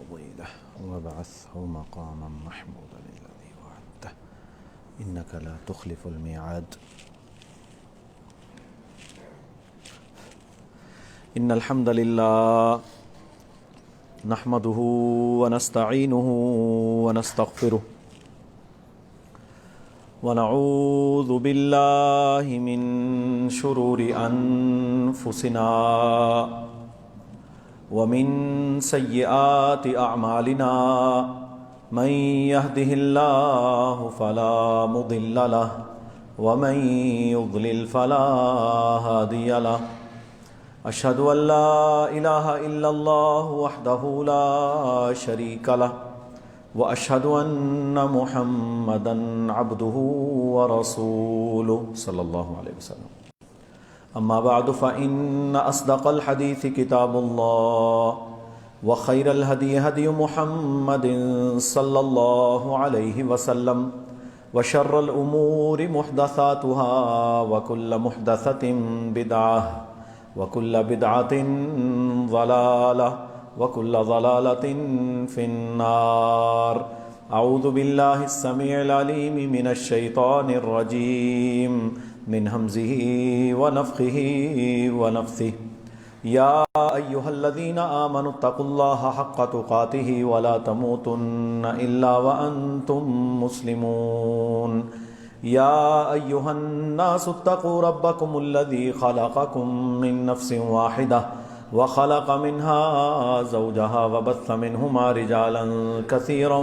فضيلة وابعثه مقاما محمودا الذي وعدته إنك لا تخلف الميعاد. إن الحمد لله نحمده ونستعينه ونستغفره ونعوذ بالله من شرور أنفسنا ومن سيئات أعمالنا من يهده الله فلا مضل له ومن يضلل فلا هادي له. أشهد أن لا إله إلا الله وحده لا شريك له وأشهد أن محمدا عبده ورسوله صلى الله عليه وسلم. أما بعد فإن أصدق الحديث كتاب الله وخير الهدي هدي محمد صلى الله عليه وسلم وشر الأمور محدثاتها وكل محدثة بدعة وكل بدعة ضلالة وكل ضلالة في النار. أعوذ بالله السميع العليم من الشيطان الرجيم من همزه ونفخه ونفثه. يا أيها الذين آمنوا اتقوا الله حق تقاته ولا تموتن إلا وأنتم مسلمون. يا أيها الناس اتقوا ربكم الذي خلقكم من نفس واحدة وخلق منها زوجها وبث منهما رجالا كثيرا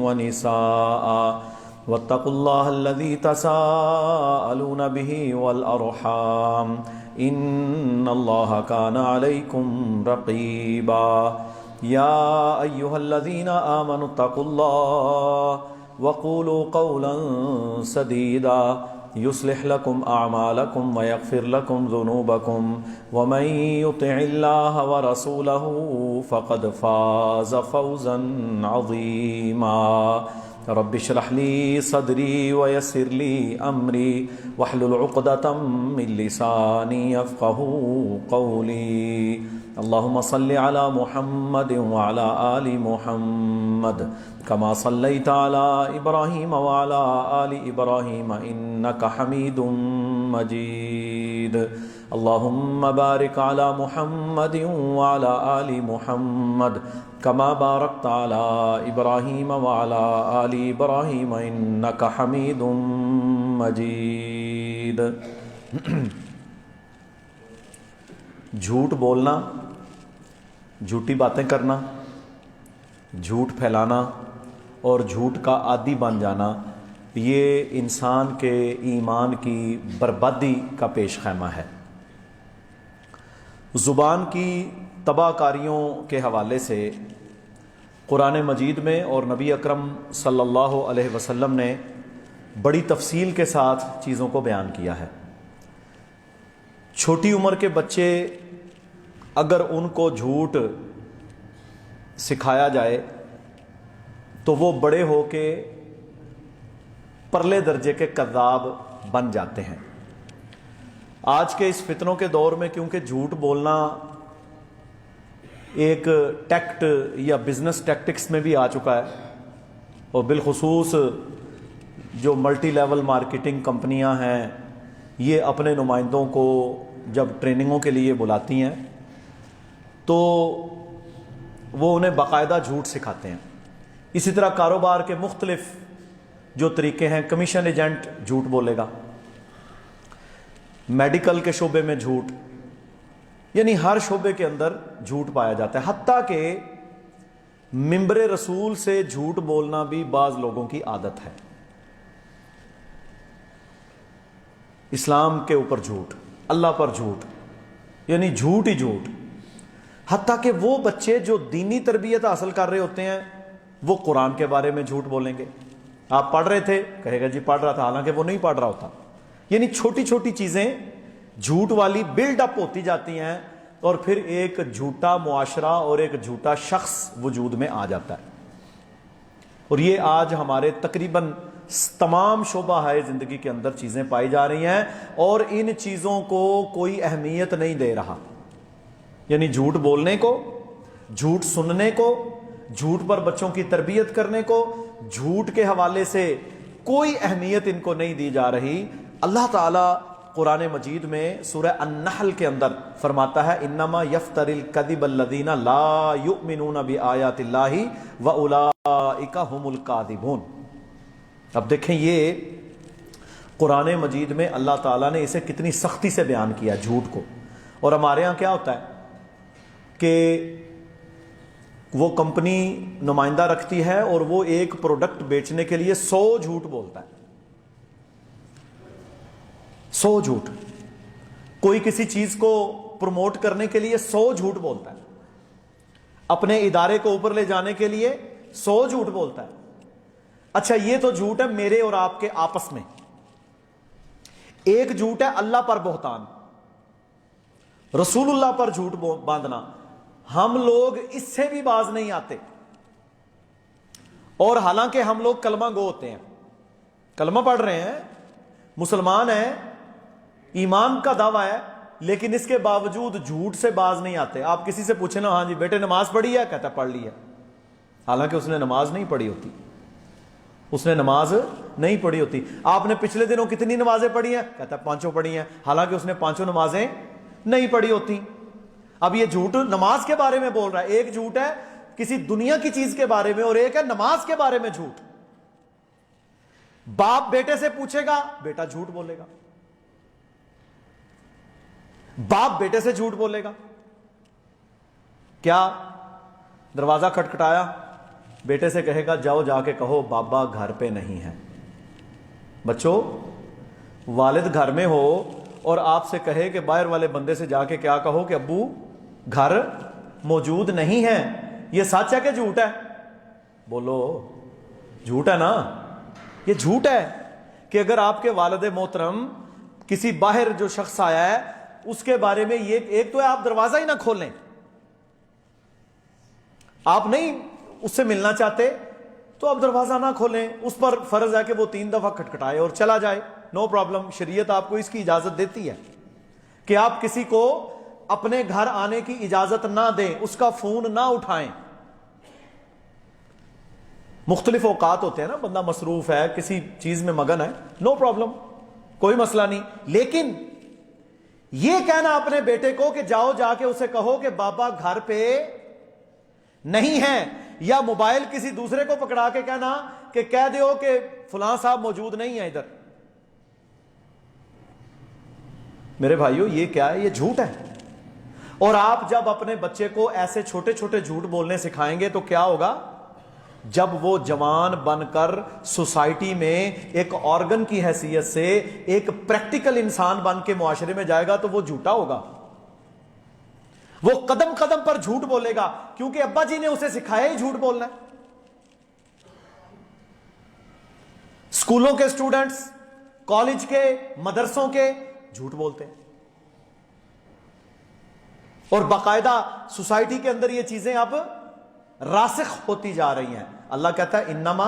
ونساء واتقوا الله الذي تساءلون به والأرحام إن الله كان عليكم رقيبا. يا أيها الذين آمنوا اتقوا الله وقولوا قولا سديدا يصلح لكم أعمالكم ويغفر لكم ذنوبكم ومن يطع الله ورسوله فقد فاز فوزا عظيما. رب اشرح لي صدري ويسر لي أمري واحلل عقدة من لساني يفقهوا قولي. اللهم صل على محمد وعلى آل محمد كما صليت على إبراهيم وعلى آل إبراهيم إنك حميد مجيد. اللهم بارك على محمد وعلى آل محمد كما باركت على إبراهيم وعلى آل إبراهيم إنك حميد مجيد. جھوٹ بولنا، جھوٹی باتیں کرنا، جھوٹ پھیلانا اور جھوٹ کا عادی بن جانا، یہ انسان کے ایمان کی بربادی کا پیش خیمہ ہے. زبان کی تباہ کاریوں کے حوالے سے قرآن مجید میں اور نبی اکرم صلی اللہ علیہ وسلم نے بڑی تفصیل کے ساتھ چیزوں کو بیان کیا ہے. چھوٹی عمر کے بچے اگر ان کو جھوٹ سکھایا جائے تو وہ بڑے ہو کے پرلے درجے کے کذاب بن جاتے ہیں. آج کے اس فتنوں کے دور میں کیونکہ جھوٹ بولنا ایک ٹیکٹ یا بزنس ٹیکٹکس میں بھی آ چکا ہے، اور بالخصوص جو ملٹی لیول مارکیٹنگ کمپنیاں ہیں یہ اپنے نمائندوں کو جب ٹریننگوں کے لیے بلاتی ہیں تو وہ انہیں باقاعدہ جھوٹ سکھاتے ہیں. اسی طرح کاروبار کے مختلف جو طریقے ہیں، کمیشن ایجنٹ جھوٹ بولے گا، میڈیکل کے شعبے میں جھوٹ، یعنی ہر شعبے کے اندر جھوٹ پایا جاتا ہے. حتیٰ کہ منبر رسول سے جھوٹ بولنا بھی بعض لوگوں کی عادت ہے. اسلام کے اوپر جھوٹ، اللہ پر جھوٹ، یعنی جھوٹ ہی جھوٹ. حتیٰ کہ وہ بچے جو دینی تربیت حاصل کر رہے ہوتے ہیں وہ قرآن کے بارے میں جھوٹ بولیں گے. آپ پڑھ رہے تھے، کہے گا جی پڑھ رہا تھا، حالانکہ وہ نہیں پڑھ رہا ہوتا. یعنی چھوٹی چھوٹی چیزیں جھوٹ والی بلڈ اپ ہوتی جاتی ہیں اور پھر ایک جھوٹا معاشرہ اور ایک جھوٹا شخص وجود میں آ جاتا ہے. اور یہ آج ہمارے تقریباً تمام شعبہ ہے زندگی کے اندر چیزیں پائی جا رہی ہیں اور ان چیزوں کو کوئی اہمیت نہیں دے رہا. یعنی جھوٹ بولنے کو جھوٹ سننے کو، جھوٹ پر بچوں کی تربیت کرنے کو، جھوٹ کے حوالے سے کوئی اہمیت ان کو نہیں دی جا رہی۔ اللہ تعالیٰ قرآن مجید میں سورہ النحل کے اندر فرماتا ہے انما یفتر الکذب الذین لا یؤمنون بآیات اللہ واولئک هم الکاذبون۔ اب دیکھیں یہ قرآن مجید میں اللہ تعالیٰ نے اسے کتنی سختی سے بیان کیا جھوٹ کو۔ اور ہمارے ہاں کیا ہوتا ہے کہ وہ کمپنی نمائندہ رکھتی ہے اور وہ ایک پروڈکٹ بیچنے کے لیے 100 جھوٹ بولتا ہے، 100 جھوٹ۔ کوئی کسی چیز کو پروموٹ کرنے کے لیے 100 جھوٹ بولتا ہے، اپنے ادارے کو اوپر لے جانے کے لیے 100 جھوٹ بولتا ہے۔ اچھا یہ تو جھوٹ ہے میرے اور آپ کے آپس میں، ایک جھوٹ ہے اللہ پر بہتان، رسول اللہ پر جھوٹ باندھنا۔ ہم لوگ اس سے بھی باز نہیں آتے، اور حالانکہ ہم لوگ کلمہ گو ہوتے ہیں، کلمہ پڑھ رہے ہیں، مسلمان ہیں، ایمان کا دعویٰ ہے، لیکن اس کے باوجود جھوٹ سے باز نہیں آتے۔ آپ کسی سے پوچھیں نا، ہاں جی بیٹے نماز پڑھی ہے، کہتا ہے پڑھ لی ہے، حالانکہ اس نے نماز نہیں پڑھی ہوتی، اس نے نماز نہیں پڑھی ہوتی۔ آپ نے پچھلے دنوں کتنی نمازیں پڑھی ہیں، کہتا ہے 5 پڑھی ہیں، حالانکہ اس نے 5 نمازیں نہیں پڑھی ہوتی۔ اب یہ جھوٹ نماز کے بارے میں بول رہا ہے، ایک جھوٹ ہے کسی دنیا کی چیز کے بارے میں، اور ایک ہے نماز کے بارے میں جھوٹ۔ باپ بیٹے سے پوچھے گا، بیٹا جھوٹ بولے گا، باپ بیٹے سے جھوٹ بولے گا۔ کیا دروازہ کھٹکھٹایا، بیٹے سے کہے گا جاؤ جا کے کہو بابا گھر پہ نہیں ہے۔ بچوں، والد گھر میں ہو اور آپ سے کہے کہ باہر والے بندے سے جا کے کیا کہو کہ ابو گھر موجود نہیں ہے، یہ سچ ہے کہ جھوٹ ہے؟ بولو جھوٹ ہے نا۔ یہ جھوٹ ہے کہ اگر آپ کے والد محترم کسی باہر جو شخص آیا ہے اس کے بارے میں یہ ایک تو ہے آپ دروازہ ہی نہ کھولیں، آپ نہیں اس سے ملنا چاہتے تو آپ دروازہ نہ کھولیں، اس پر فرض ہے کہ وہ 3 دفعہ کھٹکھٹائے اور چلا جائے، نو پرابلم۔ شریعت آپ کو اس کی اجازت دیتی ہے کہ آپ کسی کو اپنے گھر آنے کی اجازت نہ دیں، اس کا فون نہ اٹھائیں۔ مختلف اوقات ہوتے ہیں نا، بندہ مصروف ہے، کسی چیز میں مگن ہے، نو پرابلم، کوئی مسئلہ نہیں۔ لیکن یہ کہنا اپنے بیٹے کو کہ جاؤ جا کے اسے کہو کہ بابا گھر پہ نہیں ہے، یا موبائل کسی دوسرے کو پکڑا کے کہنا کہ کہہ دیو کہ فلاں صاحب موجود نہیں ہے ادھر، میرے بھائیو یہ کیا ہے؟ یہ جھوٹ ہے۔ اور آپ جب اپنے بچے کو ایسے چھوٹے چھوٹے جھوٹ بولنے سکھائیں گے تو کیا ہوگا؟ جب وہ جوان بن کر سوسائٹی میں ایک آرگن کی حیثیت سے ایک پریکٹیکل انسان بن کے معاشرے میں جائے گا تو وہ جھوٹا ہوگا، وہ قدم قدم پر جھوٹ بولے گا، کیونکہ ابا جی نے اسے سکھایا ہی جھوٹ بولنا ہے۔ اسکولوں کے اسٹوڈنٹس، کالج کے، مدرسوں کے جھوٹ بولتے ہیں، اور باقاعدہ سوسائٹی کے اندر یہ چیزیں اب راسخ ہوتی جا رہی ہیں۔ اللہ کہتا ہے انما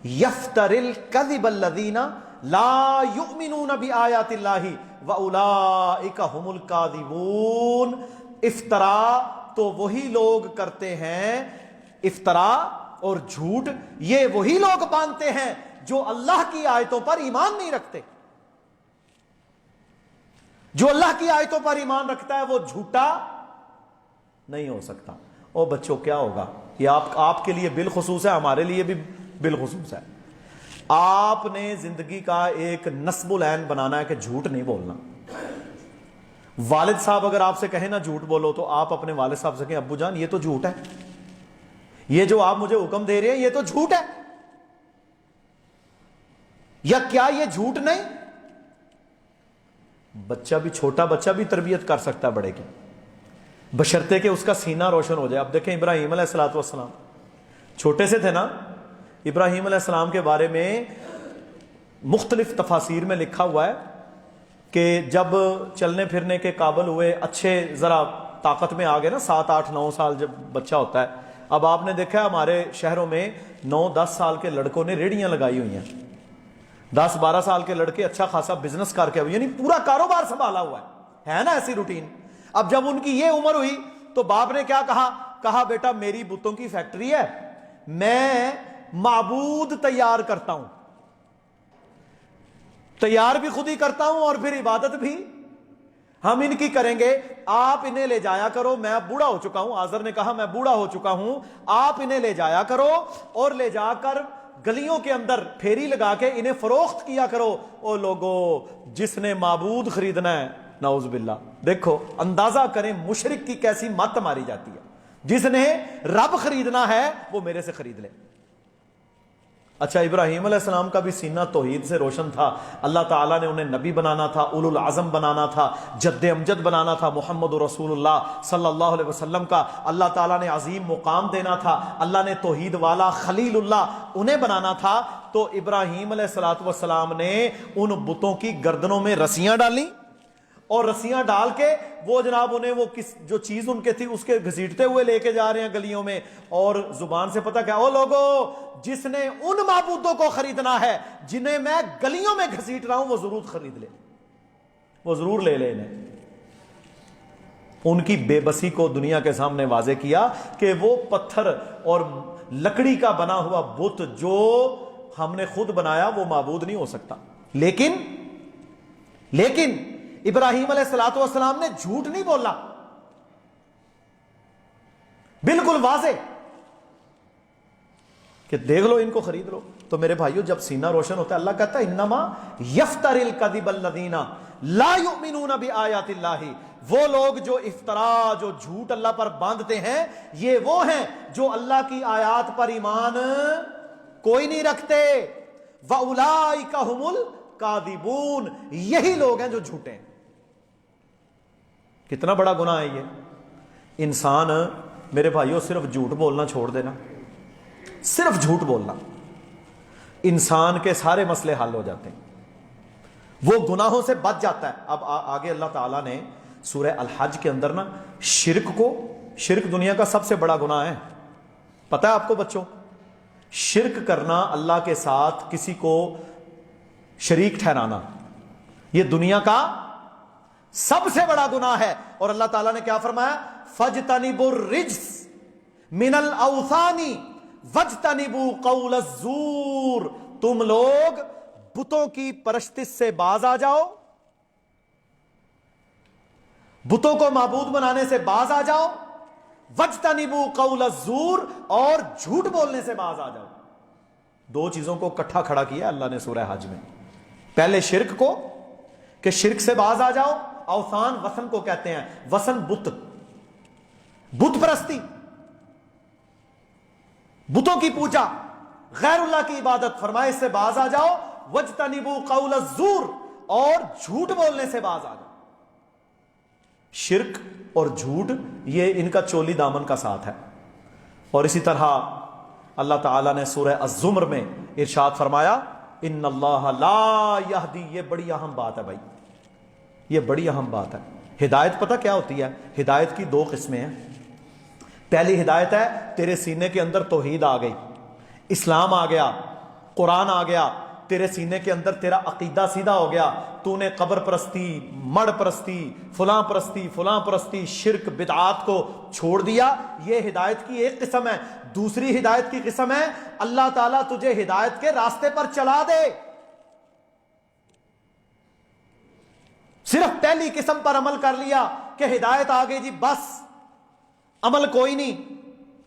یفتر الکذب الذین لا یؤمنون بآیات اللہ واولئک هم الکاذبون۔ افطرا تو وہی لوگ کرتے ہیں، افطرا اور جھوٹ یہ وہی لوگ باندھتے ہیں جو اللہ کی آیتوں پر ایمان نہیں رکھتے۔ جو اللہ کی آیتوں پر ایمان رکھتا ہے وہ جھوٹا نہیں ہو سکتا۔ او بچوں کیا ہوگا؟ یہ آپ کے لیے بالخصوص ہے، ہمارے لیے بھی بالخصوص ہے۔ آپ نے زندگی کا ایک نصب العین بنانا ہے کہ جھوٹ نہیں بولنا۔ والد صاحب اگر آپ سے کہیں نا جھوٹ بولو تو آپ اپنے والد صاحب سے کہیں ابو جان یہ تو جھوٹ ہے، یہ جو آپ مجھے حکم دے رہے ہیں یہ تو جھوٹ ہے، یا کیا یہ جھوٹ نہیں؟ بچہ بھی، چھوٹا بچہ بھی تربیت کر سکتا ہے بڑے کی، بشرطے کہ اس کا سینہ روشن ہو جائے۔ اب دیکھیں ابراہیم علیہ السلام چھوٹے سے تھے نا، ابراہیم علیہ السلام کے بارے میں مختلف تفاسیر میں لکھا ہوا ہے کہ جب چلنے پھرنے کے قابل ہوئے، اچھے ذرا طاقت میں آ گئے نا، 7 8 9 سال جب بچہ ہوتا ہے۔ اب آپ نے دیکھا ہمارے شہروں میں 9 10 سال کے لڑکوں نے ریڑیاں لگائی ہوئی ہیں، 10 12 سال کے لڑکے اچھا خاصا بزنس کر کے، یعنی پورا کاروبار سنبھالا ہوا ہے نا ایسی روٹین۔ اب جب ان کی یہ عمر ہوئی تو باپ نے کیا کہا کہا بیٹا میری بتوں کی فیکٹری ہے، میں معبود تیار کرتا ہوں، تیار بھی خود ہی کرتا ہوں اور پھر عبادت بھی ہم ان کی کریں گے، آپ انہیں لے جایا کرو، میں اب بوڑھا ہو چکا ہوں، آزر نے کہا میں بوڑھا ہو چکا ہوں، آپ انہیں لے جایا کرو اور لے جا کر گلیوں کے اندر پھیری لگا کے انہیں فروخت کیا کرو۔ او لوگو، جس نے معبود خریدنا ہے، نعوذ باللہ، دیکھو اندازہ کریں مشرک کی کیسی مت ماری جاتی ہے، جس نے رب خریدنا ہے وہ میرے سے خرید لے۔ اچھا، ابراہیم علیہ السلام کا بھی سینہ توحید سے روشن تھا، اللہ تعالیٰ نے انہیں نبی بنانا تھا، اولو العزم بنانا تھا، جد امجد بنانا تھا، محمد رسول اللہ صلی اللہ علیہ وسلم کا اللہ تعالیٰ نے عظیم مقام دینا تھا، اللہ نے توحید والا خلیل اللہ انہیں بنانا تھا۔ تو ابراہیم علیہ السلام نے ان بتوں کی گردنوں میں رسیاں ڈالیں اور رسیاں ڈال کے وہ جناب انہیں وہ جو چیز ان کے تھی اس کے گھسیٹتے ہوئے لے کے جا رہے ہیں گلیوں میں، اور زبان سے پتہ کیا، او لوگو، جس نے ان معبودوں کو خریدنا ہے جنہیں میں گلیوں میں گھسیٹ رہا ہوں وہ ضرور خرید لے، وہ ضرور لے لے انہیں۔ ان کی بے بسی کو دنیا کے سامنے واضح کیا کہ وہ پتھر اور لکڑی کا بنا ہوا بت جو ہم نے خود بنایا وہ معبود نہیں ہو سکتا۔ لیکن ابراہیم علیہ السلام نے جھوٹ نہیں بولا، بالکل واضح کہ دیکھ لو ان کو خرید لو۔ تو میرے بھائیو، جب سینہ روشن ہوتا ہے، اللہ کہتا ہے انما یفتر الکذب الذین لا یؤمنون بآیات اللہ، وہ لوگ جو افطرا، جو جھوٹ اللہ پر باندھتے ہیں، یہ وہ ہیں جو اللہ کی آیات پر ایمان کوئی نہیں رکھتے۔ وَأُولَئِكَ هُمُ الْكَاذِبُونَ، یہی لوگ ہیں جو جھوٹے ہیں۔ کتنا بڑا گناہ ہے یہ۔ انسان میرے بھائیوں صرف جھوٹ بولنا چھوڑ دینا، صرف جھوٹ بولنا، انسان کے سارے مسئلے حل ہو جاتے ہیں، وہ گناہوں سے بچ جاتا ہے۔ اب آگے اللہ تعالیٰ نے سورہ الحج کے اندر نا شرک دنیا کا سب سے بڑا گناہ ہے، پتہ ہے آپ کو بچوں؟ شرک کرنا، اللہ کے ساتھ کسی کو شریک ٹھہرانا، یہ دنیا کا سب سے بڑا گناہ ہے۔ اور اللہ تعالیٰ نے کیا فرمایا؟ فَاجْتَنِبُوا الرِّجْسَ مِنَ الْأَوْثَانِ وَاجْتَنِبُوا قَوْلَ الزُّورِ، تم لوگ بتوں کی پرستش سے باز آ جاؤ، بتوں کو معبود بنانے سے باز آ جاؤ، وَاجْتَنِبُوا قَوْلَ الزُّورِ، اور جھوٹ بولنے سے باز آ جاؤ۔ دو چیزوں کو اکٹھا کھڑا کیا اللہ نے سورہ حج میں، پہلے شرک کو کہ شرک سے باز آ جاؤ، اوثان وثن کو کہتے ہیں، وثن بت پرستی، بتوں کی پوجا، غیر اللہ کی عبادت، فرمائے اس سے باز آ جاؤ، وَاجْتَنِبُوا قَوْلَ الزُّورِ، اور جھوٹ بولنے سے باز آ جاؤ۔ شرک اور جھوٹ یہ ان کا چولی دامن کا ساتھ ہے۔ اور اسی طرح اللہ تعالیٰ نے سورہ الزمر میں ارشاد فرمایا ان اللہ لا یہدی، یہ بڑی اہم بات ہے بھائی، یہ بڑی اہم بات ہے۔ ہدایت پتہ کیا ہوتی ہے؟ ہدایت کی دو قسمیں ہیں۔ پہلی ہدایت ہے تیرے سینے کے اندر توحید آ گئی، اسلام آ گیا، قرآن آ گیا، تیرے سینے کے اندر تیرا عقیدہ سیدھا ہو گیا، تو نے قبر پرستی، مڑ پرستی، فلاں پرستی، شرک بدعات کو چھوڑ دیا، یہ ہدایت کی ایک قسم ہے۔ دوسری ہدایت کی قسم ہے اللہ تعالیٰ تجھے ہدایت کے راستے پر چلا دے۔ صرف پہلی قسم پر عمل کر لیا کہ ہدایت آ گئی جی، بس عمل کوئی نہیں،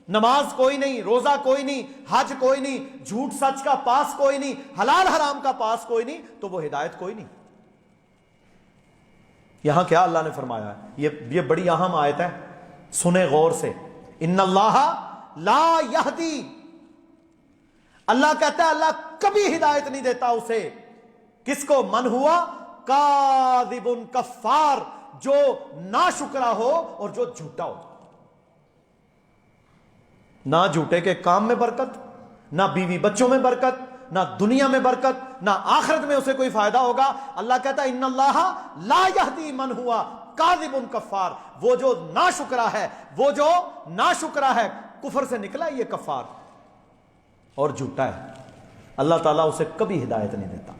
نماز کوئی نہیں، روزہ کوئی نہیں، حج کوئی نہیں، جھوٹ سچ کا پاس کوئی نہیں، حلال حرام کا پاس کوئی نہیں، تو وہ ہدایت کوئی نہیں۔ یہاں کیا اللہ نے فرمایا ہے؟ یہ بڑی اہم آیت ہے، سنیں غور سے۔ ان اللہ لا یہدی، اللہ کہتا ہے اللہ کبھی ہدایت نہیں دیتا اسے، کس کو؟ من ہوا کاذب کفار، جو ناشکرا ہو اور جو جھوٹا ہو۔ نہ جھوٹے کے کام میں برکت، نہ بیوی بچوں میں برکت، نہ دنیا میں برکت، نہ آخرت میں اسے کوئی فائدہ ہوگا۔ اللہ کہتا ہے ان اللہ لا یہدی من ہوا کاذب کفار، وہ جو ناشکرا ہے، کفر سے نکلا یہ کفار اور جھوٹا ہے، اللہ تعالیٰ اسے کبھی ہدایت نہیں دیتا۔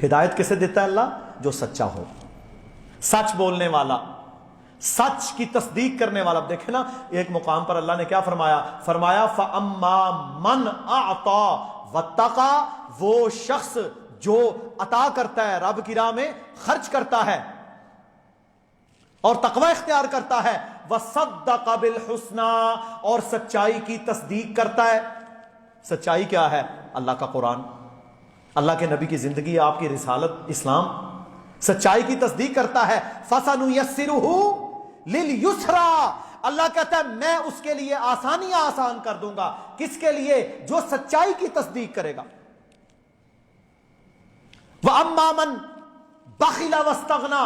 ہدایت کسے دیتا ہے اللہ؟ جو سچا ہو، سچ بولنے والا، سچ کی تصدیق کرنے والا. دیکھیں نا ایک مقام پر اللہ نے کیا فرمایا, فرمایا فَأَمَّا مَنْ أَعْطَى وَاتَّقَى, وہ شخص جو عطا کرتا ہے, رب کی راہ میں خرچ کرتا ہے اور تقوی اختیار کرتا ہے, وَصَدَّقَ بِالْحُسْنَى, اور سچائی کی تصدیق کرتا ہے. سچائی کیا ہے؟ اللہ کا قرآن, اللہ کے نبی کی زندگی, آپ کی رسالت اسلام. سچائی کی تصدیق کرتا ہے. فَسَنُيَسِّرُهُ لِلْيُسْرَى, اللہ کہتا ہے میں اس کے لیے آسانیاں آسان کر دوں گا. کس کے لیے؟ جو سچائی کی تصدیق کرے گا. وَأَمَّا مَنْ بَخِلَ وَاسْتَغْنَى,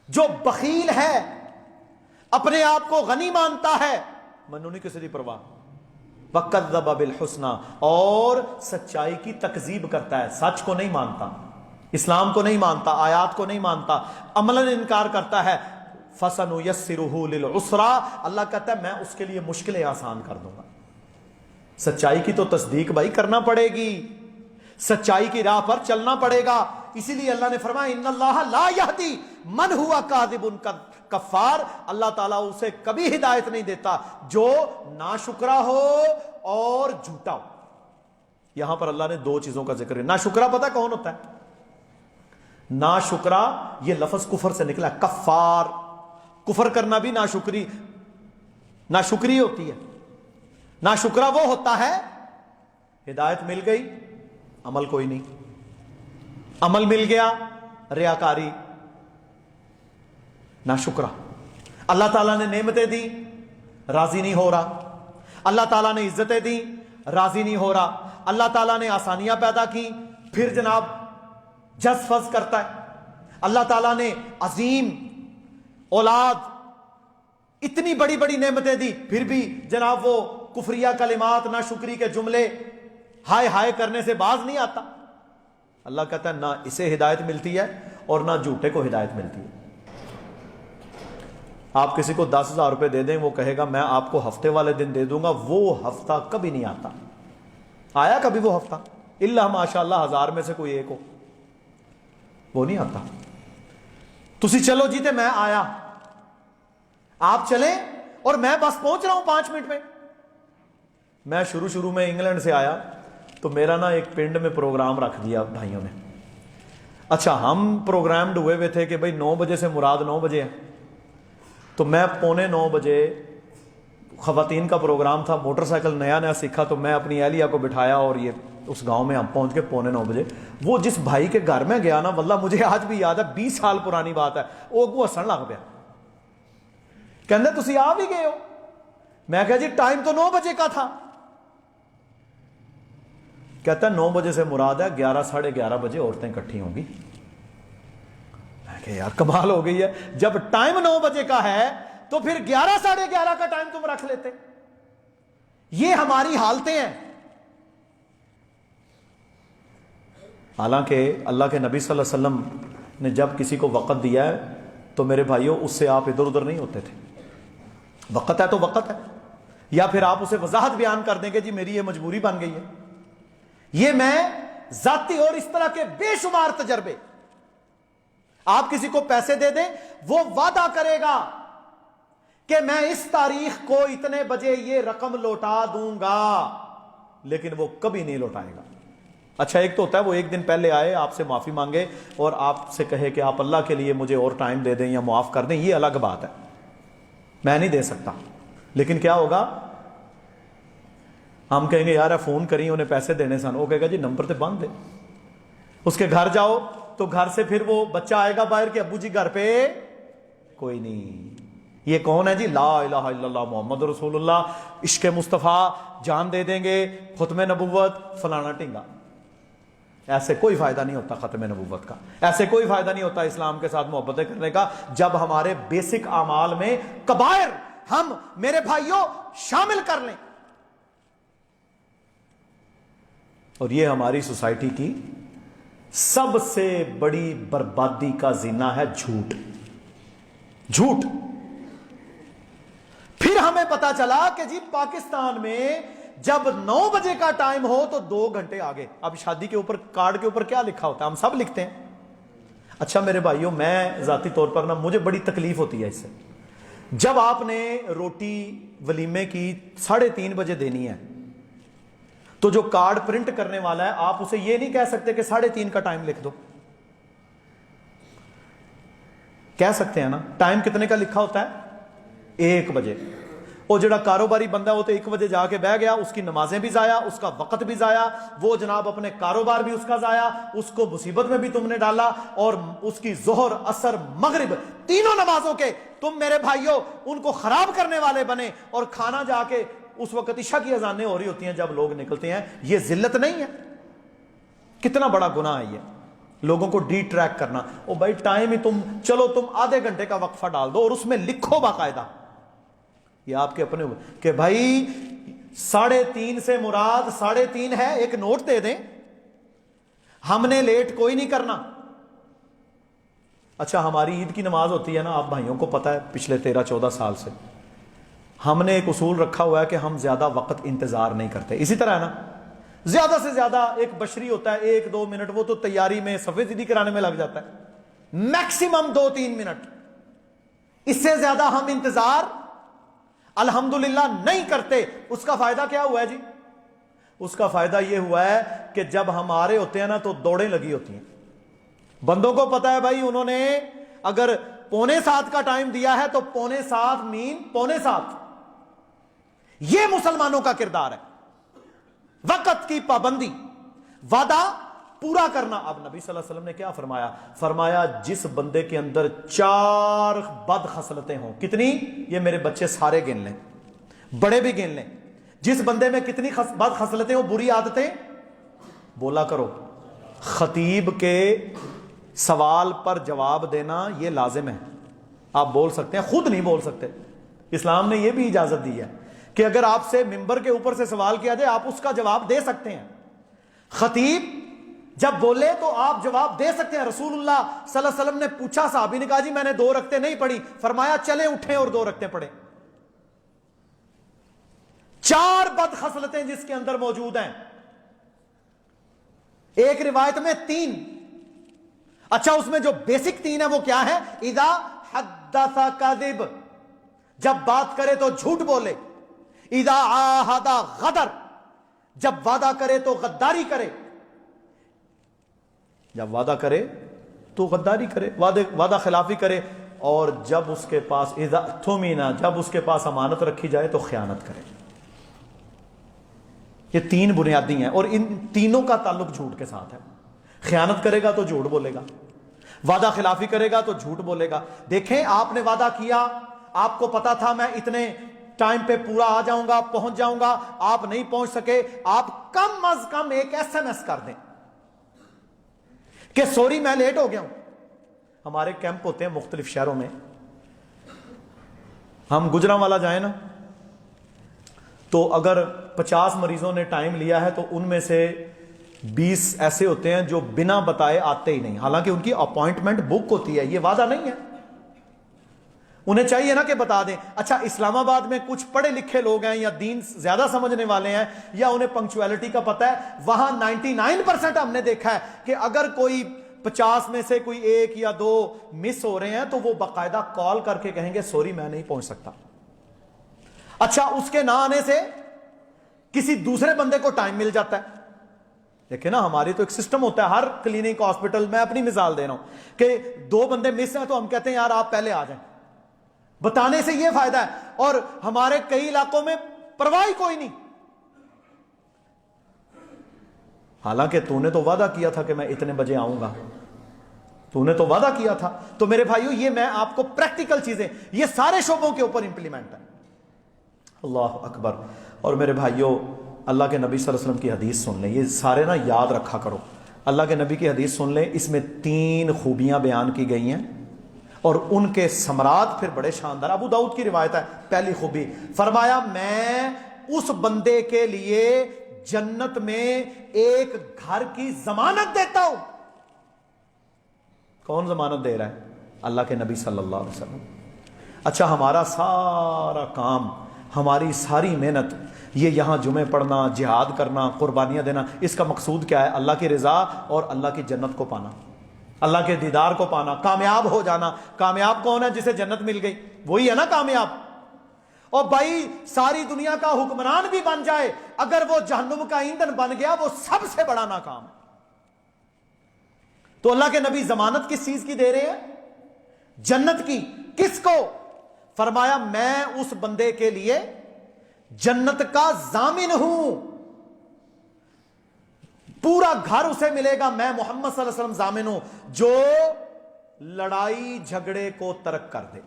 جو بخیل ہے, اپنے آپ کو غنی مانتا ہے, منو نہیں کسی دی پرواہ, وَكَذَّبَ بِالْحُسْنَى, اور سچائی کی تکذیب کرتا ہے, سچ کو نہیں مانتا, اسلام کو نہیں مانتا, آیات کو نہیں مانتا, عملاً انکار کرتا ہے. فَسَنُيَسِّرُهُ لِلْعُسْرَى, اللہ کہتا ہے میں اس کے لیے مشکلیں آسان کر دوں گا. سچائی کی تو تصدیق بھائی کرنا پڑے گی, سچائی کی راہ پر چلنا پڑے گا. اسی لیے اللہ نے فرمایا ان اللہ لا یہدی من ہوا کاذب کفار, اللہ تعالیٰ اسے کبھی ہدایت نہیں دیتا جو ناشکرا ہو اور جھوٹا ہو. یہاں پر اللہ نے دو چیزوں کا ذکر ہے. ناشکرا پتہ کون ہوتا ہے؟ ناشکرا یہ لفظ کفر سے نکلا, کفار, کفر کرنا بھی ناشکری ہوتی ہے. ناشکرا وہ ہوتا ہے ہدایت مل گئی عمل کوئی نہیں, عمل مل گیا ریاکاری. ناشکرا. اللہ تعالیٰ نے نعمتیں دی راضی نہیں ہو رہا, اللہ تعالیٰ نے عزتیں دی راضی نہیں ہو رہا, اللہ تعالیٰ نے آسانیاں پیدا کی پھر جناب جز فز کرتا ہے. اللہ تعالیٰ نے عظیم اولاد, اتنی بڑی بڑی نعمتیں دی پھر بھی جناب وہ کفریہ کلمات, ناشکری کے جملے, ہائے ہائے کرنے سے باز نہیں آتا. اللہ کہتا ہے نہ اسے ہدایت ملتی ہے اور نہ جھوٹے کو ہدایت ملتی ہے. آپ کسی کو 10,000 روپے دے دیں, وہ کہے گا میں آپ کو ہفتے والے دن دے دوں گا, وہ ہفتہ کبھی نہیں آتا. آیا کبھی وہ ہفتہ؟ اللہ ماشاء اللہ 1000 میں سے کوئی ایک ہو, وہ نہیں آتا. تسی چلو جیتے میں آیا, آپ چلیں اور میں بس پہنچ رہا ہوں 5 منٹ میں. میں شروع میں انگلینڈ سے آیا تو میرا نا ایک پنڈ میں پروگرام رکھ دیا بھائیوں نے. اچھا ہم پروگرامڈ ہوئے تھے کہ بھائی 9 بجے سے مراد 9 بجے ہے, تو میں 8:45 بجے, خواتین کا پروگرام تھا, موٹر سائیکل نیا سیکھا تو میں اپنی اہلیہ کو بٹھایا اور یہ اس گاؤں میں ہم پہنچ کے 8:45 بجے. وہ جس بھائی کے گھر میں گیا نا, واللہ مجھے آج بھی یاد ہے, 20 سال پرانی بات ہے, وہ ہسن لگ پیا, کہندے تسی آ بھی گئے ہو. میں کہا جی ٹائم تو 9 بجے کا تھا. کہتا ہے 9 بجے سے مراد ہے 11 ساڑھے 11 بجے عورتیں اکٹھی ہوں گی. میں کہا یار کمال ہو گئی ہے, جب ٹائم 9 بجے کا ہے تو پھر 11 ساڑھے 11 کا ٹائم تم رکھ لیتے. یہ ہماری حالتیں ہیں. حالانکہ اللہ کے نبی صلی اللہ علیہ وسلم نے جب کسی کو وقت دیا ہے تو میرے بھائیوں اس سے آپ ادھر ادھر نہیں ہوتے تھے. وقت ہے تو وقت ہے, یا پھر آپ اسے وضاحت بیان کر دیں کہ جی میری یہ مجبوری بن گئی ہے. یہ میں ذاتی اور اس طرح کے بے شمار تجربے, آپ کسی کو پیسے دے دیں, وہ وعدہ کرے گا کہ میں اس تاریخ کو اتنے بجے یہ رقم لوٹا دوں گا, لیکن وہ کبھی نہیں لوٹائے گا. اچھا ایک تو ہوتا ہے وہ ایک دن پہلے آئے, آپ سے معافی مانگے اور آپ سے کہے کہ آپ اللہ کے لیے مجھے اور ٹائم دے دیں یا معاف کر دیں, یہ الگ بات ہے, میں نہیں دے سکتا. لیکن کیا ہوگا, ہم کہیں گے یار فون کری انہیں پیسے دینے سن, وہ کہے گا جی نمبر تے بند دے. اس کے گھر جاؤ تو گھر سے پھر وہ بچہ آئے گا باہر کہ ابو جی گھر پہ کوئی نہیں. یہ کون ہے جی؟ لا الہ الا اللہ محمد رسول اللہ, عشق مصطفیٰ, جان دے دیں گے, ختم نبوت, فلانا ٹنگا. ایسے کوئی فائدہ نہیں ہوتا ختم نبوت کا, ایسے کوئی فائدہ نہیں ہوتا اسلام کے ساتھ محبتیں کرنے کا, جب ہمارے بیسک اعمال میں کبائر ہم میرے بھائیوں شامل کر لیں. اور یہ ہماری سوسائٹی کی سب سے بڑی بربادی کا زینہ ہے جھوٹ. جھوٹ. پھر ہمیں پتا چلا کہ جی پاکستان میں جب 9 بجے کا ٹائم ہو تو 2 گھنٹے آگے. اب شادی کے اوپر کارڈ کے اوپر کیا لکھا ہوتا ہے؟ ہم سب لکھتے ہیں. اچھا میرے بھائیوں، میں ذاتی طور پر نا مجھے بڑی تکلیف ہوتی ہے اس سے، جب آپ نے روٹی ولیمے کی 3:30 بجے دینی ہے تو جو کارڈ پرنٹ کرنے والا ہے آپ اسے یہ نہیں کہہ سکتے کہ 3:30 کا ٹائم لکھ دو. کہہ سکتے ہیں نا؟ ٹائم کتنے کا لکھا ہوتا ہے؟ 1 بجے. اور جڑا کاروباری بندہ وہ تو 1 بجے جا کے بیٹھ گیا، اس کی نمازیں بھی ضائع، اس کا وقت بھی ضائع، وہ جناب اپنے کاروبار بھی اس کا ضائع، اس کو مصیبت میں بھی تم نے ڈالا، اور اس کی ظہر عصر مغرب تینوں نمازوں کے تم میرے بھائیوں ان کو خراب کرنے والے بنے، اور کھانا جا کے اس وقت عشاء کی اذانیں ہو رہی ہوتی ہیں جب لوگ نکلتے ہیں. یہ ذلت نہیں ہے؟ کتنا بڑا گناہ ہے یہ، لوگوں کو ڈی ٹریک کرنا. او بھائی ٹائم ہی چلو تم آدھے گھنٹے کا وقفہ ڈال دو اور اس میں لکھو باقاعدہ، یہ آپ کے اپنے کہ بھائی 3:30 سے مراد 3:30 ہے، ایک نوٹ دے دیں، ہم نے لیٹ کوئی نہیں کرنا. اچھا ہماری عید کی نماز ہوتی ہے نا، آپ بھائیوں کو پتا ہے پچھلے 13-14 سال سے ہم نے ایک اصول رکھا ہوا ہے کہ ہم زیادہ وقت انتظار نہیں کرتے. اسی طرح ہے نا، زیادہ سے زیادہ ایک بشری ہوتا ہے 1-2 منٹ، وہ تو تیاری میں صفحے زدی کرانے میں لگ جاتا ہے، میکسیمم 2-3 منٹ. اس سے زیادہ ہم انتظار الحمدللہ نہیں کرتے. اس کا فائدہ کیا ہوا ہے جی؟ اس کا فائدہ یہ ہوا ہے کہ جب ہم آ رہے ہوتے ہیں نا تو دوڑیں لگی ہوتی ہیں. بندوں کو پتا ہے بھائی انہوں نے اگر 6:45 کا ٹائم دیا ہے تو 6:45 مین 6:45. یہ مسلمانوں کا کردار ہے، وقت کی پابندی، وعدہ پورا کرنا. اب نبی صلی اللہ علیہ وسلم نے کیا فرمایا؟ فرمایا جس بندے کے اندر 4 بد خصلتیں ہوں. کتنی؟ یہ میرے بچے سارے گن لیں، بڑے بھی گن لیں. جس بندے میں کتنی بد خصلتیں ہوں، بری عادتیں؟ بولا کرو. خطیب کے سوال پر جواب دینا یہ لازم ہے. آپ بول سکتے ہیں، خود نہیں بول سکتے. اسلام نے یہ بھی اجازت دی ہے کہ اگر آپ سے ممبر کے اوپر سے سوال کیا جائے آپ اس کا جواب دے سکتے ہیں. خطیب جب بولے تو آپ جواب دے سکتے ہیں. رسول اللہ صلی اللہ علیہ وسلم نے پوچھا، صحابی نے کہا جی میں نے 2 رکعتیں نہیں پڑھی. فرمایا چلے اٹھیں اور 2 رکعتیں پڑھیں. 4 بد خصلتیں جس کے اندر موجود ہیں، ایک روایت میں 3. اچھا اس میں جو بیسک 3 ہے وہ کیا ہے؟ اذا حدث کذب، جب بات کرے تو جھوٹ بولے. اذا عاہد غدر، جب وعدہ کرے تو غداری کرے. جب وعدہ کرے تو غداری کرے، وعدہ خلافی کرے. اور جب اس کے پاس اذا اؤتمن، جب اس کے پاس امانت رکھی جائے تو خیانت کرے. یہ 3 بنیادی ہیں، اور ان تینوں کا تعلق جھوٹ کے ساتھ ہے. خیانت کرے گا تو جھوٹ بولے گا، وعدہ خلافی کرے گا تو جھوٹ بولے گا. دیکھیں آپ نے وعدہ کیا، آپ کو پتا تھا میں اتنے ٹائم پہ پورا آ جاؤں گا، پہنچ جاؤں گا، آپ نہیں پہنچ سکے، آپ کم از کم ایک SMS کر دیں کہ سوری میں لیٹ ہو گیا ہوں. ہمارے کیمپ ہوتے ہیں مختلف شہروں میں، ہم گجرانوالا جائیں نا تو اگر 50 مریضوں نے ٹائم لیا ہے تو ان میں سے 20 ایسے ہوتے ہیں جو بنا بتائے آتے ہی نہیں، حالانکہ ان کی اپوائنٹمنٹ بک ہوتی ہے. یہ وعدہ نہیں ہے، انہیں چاہیے نا کہ بتا دیں. اچھا اسلام آباد میں کچھ پڑھے لکھے لوگ ہیں یا دین زیادہ سمجھنے والے ہیں یا انہیں پنکچویلٹی کا پتہ ہے، وہاں 99% ہم نے دیکھا ہے کہ اگر کوئی 50 میں سے کوئی 1 یا 2 مس ہو رہے ہیں تو وہ باقاعدہ کال کر کے کہیں گے سوری میں نہیں پہنچ سکتا. اچھا اس کے نہ آنے سے کسی دوسرے بندے کو ٹائم مل جاتا ہے. دیکھیں نا ہماری تو ایک سسٹم ہوتا ہے ہر کلینک ہاسپٹل میں. اپنی مثال دے رہا ہوں کہ 2 بندے مس ہیں تو ہم کہتے ہیں یار آپ پہلے آ جائیں. بتانے سے یہ فائدہ ہے. اور ہمارے کئی علاقوں میں پرواہ کوئی نہیں، حالانکہ تو نے تو وعدہ کیا تھا کہ میں اتنے بجے آؤں گا، تو نے تو وعدہ کیا تھا. تو میرے بھائیو یہ میں آپ کو پریکٹیکل چیزیں یہ سارے شعبوں کے اوپر امپلیمنٹ ہے. اللہ اکبر. اور میرے بھائیو اللہ کے نبی صلی اللہ علیہ وسلم کی حدیث سن لیں، یہ سارے نا یاد رکھا کرو. اللہ کے نبی کی حدیث سن لیں، اس میں 3 خوبیاں بیان کی گئی ہیں اور ان کے ثمرات پھر بڑے شاندار. ابو داؤد کی روایت ہے. پہلی خوبی فرمایا میں اس بندے کے لیے جنت میں ایک گھر کی ضمانت دیتا ہوں. کون ضمانت دے رہا ہے؟ اللہ کے نبی صلی اللہ علیہ وسلم. اچھا ہمارا سارا کام، ہماری ساری محنت، یہ یہاں جمعے پڑھنا، جہاد کرنا، قربانیاں دینا، اس کا مقصود کیا ہے؟ اللہ کی رضا اور اللہ کی جنت کو پانا. اللہ کے دیدار کو پانا، کامیاب ہو جانا۔ کامیاب کون ہے؟ جسے جنت مل گئی، وہی ہے نا کامیاب۔ اور بھائی ساری دنیا کا حکمران بھی بن جائے، اگر وہ جہنم کا ایندھن بن گیا، وہ سب سے بڑا ناکام۔ تو اللہ کے نبی ضمانت کس چیز کی دے رہے ہیں؟ جنت کی۔ کس کو؟ فرمایا میں اس بندے کے لیے جنت کا ضامن ہوں، پورا گھر اسے ملے گا، میں محمد صلی اللہ علیہ وسلم ضامن ہوں، جو لڑائی جھگڑے کو ترک کر دے۔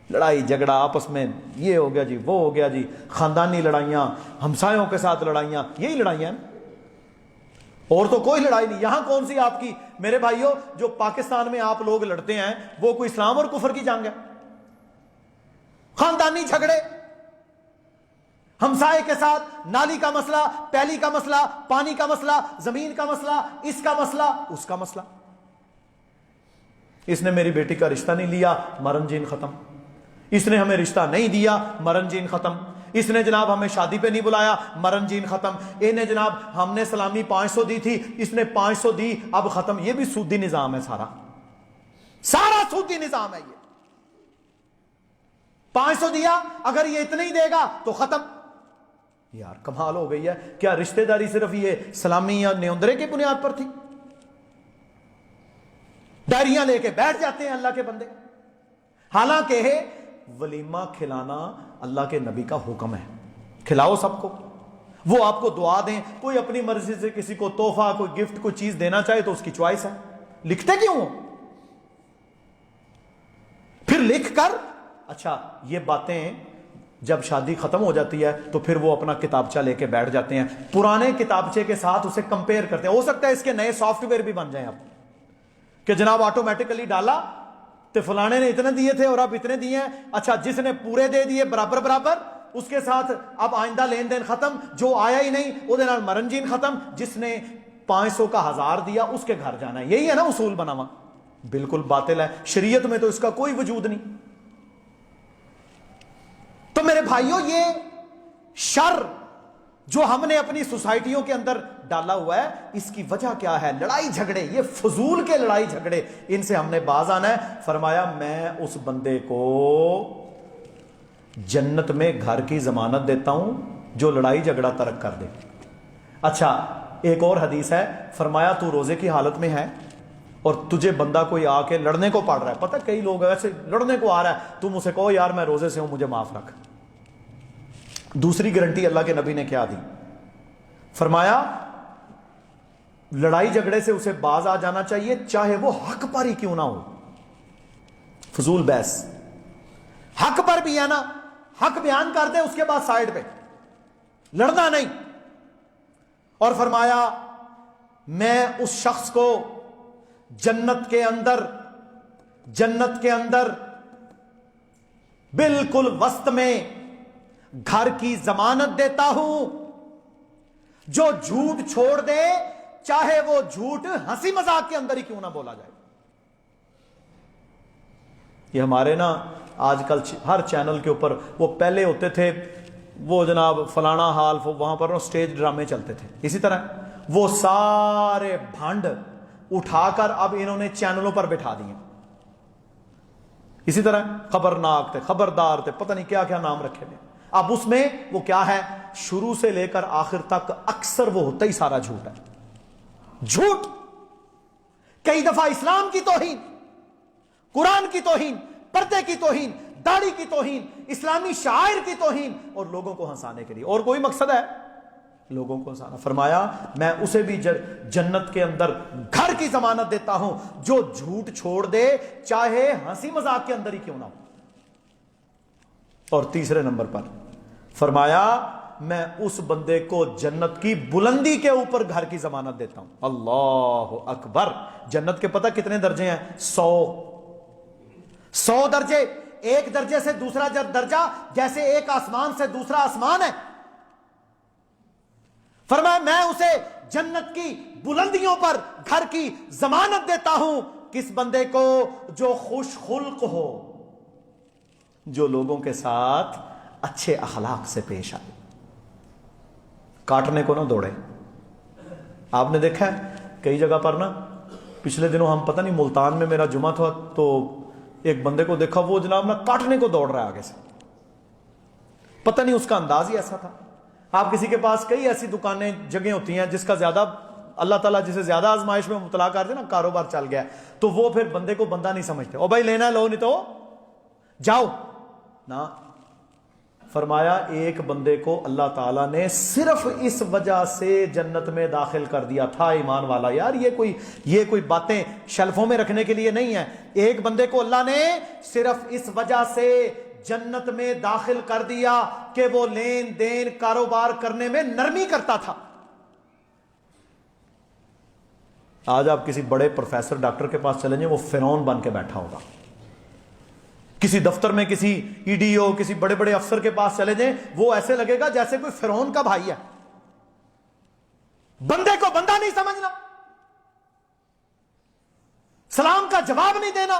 لڑائی جھگڑا آپس میں، یہ ہو گیا جی، وہ ہو گیا جی، خاندانی لڑائیاں، ہمسایوں کے ساتھ لڑائیاں، یہی لڑائیاں ہیں، اور تو کوئی لڑائی نہیں۔ یہاں کون سی آپ کی میرے بھائیوں، جو پاکستان میں آپ لوگ لڑتے ہیں، وہ کوئی اسلام اور کفر کی جنگ ہے؟ خاندانی جھگڑے، ہمسائے کے ساتھ، نالی کا مسئلہ، پیلی کا مسئلہ، پانی کا مسئلہ، زمین کا مسئلہ، اس کا مسئلہ، اس کا مسئلہ۔ اس نے میری بیٹی کا رشتہ نہیں لیا، مرن جین ختم۔ اس نے ہمیں رشتہ نہیں دیا، مرن جین ختم۔ اس نے جناب ہمیں شادی پہ نہیں بلایا، مرن جین ختم۔ انہیں جناب ہم نے سلامی 500 دی تھی، اس نے 500 دی، اب ختم۔ یہ بھی سودی نظام ہے، سارا سودی نظام ہے۔ یہ 500 دیا، اگر یہ اتنا ہی دے گا تو ختم۔ یار کمال ہو گئی ہے، کیا رشتہ داری صرف یہ سلامی یا نیوندرے کی بنیاد پر تھی؟ ڈائریاں لے کے بیٹھ جاتے ہیں اللہ کے بندے، حالانکہ ولیمہ کھلانا اللہ کے نبی کا حکم ہے، کھلاؤ سب کو۔ وہ آپ کو دعا دیں، کوئی اپنی مرضی سے کسی کو تحفہ، کوئی گفٹ، کوئی چیز دینا چاہے تو اس کی چوائس ہے، لکھتے کیوں ہو؟ پھر لکھ کر، اچھا یہ باتیں جب شادی ختم ہو جاتی ہے تو پھر وہ اپنا کتابچہ لے کے بیٹھ جاتے ہیں، پرانے کتابچے کے ساتھ اسے کمپیئر کرتے ہیں۔ ہو سکتا ہے اس کے نئے سافٹ ویئر بھی بن جائیں اب، کہ جناب آٹومیٹیکلی ڈالا تو فلانے نے اتنے دیے تھے اور اب اتنے دیے ہیں، اچھا جس نے پورے دے دیے برابر برابر، اس کے ساتھ اب آئندہ لین دین ختم، جو آیا ہی نہیں وہ دینا مرنجین ختم، جس نے 500 کا 1000 دیا اس کے گھر جانا ہے۔ یہی ہے نا اصول بنا ہوا؟ بالکل باطل ہے، شریعت میں تو اس کا کوئی وجود نہیں۔ تو میرے بھائیوں، یہ شر جو ہم نے اپنی سوسائٹیوں کے اندر ڈالا ہوا ہے، اس کی وجہ کیا ہے؟ لڑائی جھگڑے، یہ فضول کے لڑائی جھگڑے، ان سے ہم نے باز آنا ہے۔ فرمایا میں اس بندے کو جنت میں گھر کی ضمانت دیتا ہوں جو لڑائی جھگڑا ترک کر دے۔ اچھا ایک اور حدیث ہے، فرمایا تو روزے کی حالت میں ہے اور تجھے بندہ کوئی آ کے لڑنے کو پڑ رہا ہے، پتہ کئی لوگ ایسے لڑنے کو آ رہا ہے، تم اسے کہو یار میں روزے سے ہوں مجھے معاف رکھ۔ دوسری گارنٹی اللہ کے نبی نے کیا دی؟ فرمایا لڑائی جھگڑے سے اسے باز آ جانا چاہیے، چاہے وہ حق پر ہی کیوں نہ ہو۔ فضول بحث، حق پر بھی ہے نا، حق بیان کر دے، اس کے بعد سائڈ پہ لڑنا نہیں۔ اور فرمایا میں اس شخص کو جنت کے اندر بالکل وسط میں گھر کی ضمانت دیتا ہوں، جو جھوٹ چھوڑ دے، چاہے وہ جھوٹ ہنسی مذاق کے اندر ہی کیوں نہ بولا جائے۔ یہ ہمارے نا آج کل ہر چینل کے اوپر، وہ پہلے ہوتے تھے وہ جناب فلانا حال، وہاں پر سٹیج ڈرامے چلتے تھے، اسی طرح وہ سارے بھانڈ اٹھا کر اب انہوں نے چینلوں پر بٹھا دیے۔ اسی طرح خبرناک تھے، خبردار تھے، پتہ نہیں کیا کیا نام رکھے تھے۔ اب اس میں وہ کیا ہے، شروع سے لے کر آخر تک اکثر وہ ہوتا ہی سارا جھوٹ ہے۔ جھوٹ، کئی دفعہ اسلام کی توہین، قرآن کی توہین، پردے کی توہین، داڑھی کی توہین، اسلامی شعائر کی توہین، اور لوگوں کو ہنسانے کے لیے، اور کوئی مقصد ہے؟ لوگوں کو ہنسانا۔ فرمایا میں اسے بھی جنت کے اندر گھر کی ضمانت دیتا ہوں جو جھوٹ چھوڑ دے، چاہے ہنسی مذاق کے اندر ہی کیوں نہ ہو۔ اور تیسرے نمبر پر فرمایا میں اس بندے کو جنت کی بلندی کے اوپر گھر کی ضمانت دیتا ہوں۔ اللہ اکبر! جنت کے پتہ کتنے درجے ہیں؟ 100 درجے، ایک درجے سے دوسرا درجہ جیسے ایک آسمان سے دوسرا آسمان ہے۔ فرمایا میں اسے جنت کی بلندیوں پر گھر کی ضمانت دیتا ہوں، کس بندے کو؟ جو خوش خلق ہو، جو لوگوں کے ساتھ اچھے اخلاق سے پیش آئے، کاٹنے کو نہ دوڑے۔ آپ نے دیکھا ہے کئی جگہ پر نا پچھلے دنوں ہم پتہ نہیں ملتان میں میرا جمعہ تھا تو ایک بندے کو دیکھا وہ جناب نا کاٹنے کو دوڑ رہا ہے آگے سے, پتہ نہیں اس کا انداز ہی ایسا تھا. آپ کسی کے پاس کئی ایسی دکانیں جگہیں ہوتی ہیں جس کا زیادہ اللہ تعالیٰ جسے زیادہ آزمائش میں مبتلا کر دے نا, کاروبار چل گیا تو وہ پھر بندے کو بندہ نہیں سمجھتے, او بھائی لینا ہے لو نہیں تو جاؤ نا. فرمایا ایک بندے کو اللہ تعالیٰ نے صرف اس وجہ سے جنت میں داخل کر دیا تھا, ایمان والا یار یہ کوئی باتیں شیلفوں میں رکھنے کے لیے نہیں ہے. ایک بندے کو اللہ نے صرف اس وجہ سے جنت میں داخل کر دیا کہ وہ لین دین کاروبار کرنے میں نرمی کرتا تھا. آج آپ کسی بڑے پروفیسر ڈاکٹر کے پاس چلیں جائیں, وہ فرعون بن کے بیٹھا ہوگا. کسی دفتر میں کسی ای ڈی او کسی بڑے بڑے افسر کے پاس چلے جائیں, وہ ایسے لگے گا جیسے کوئی فرعون کا بھائی ہے. بندے کو بندہ نہیں سمجھنا, سلام کا جواب نہیں دینا.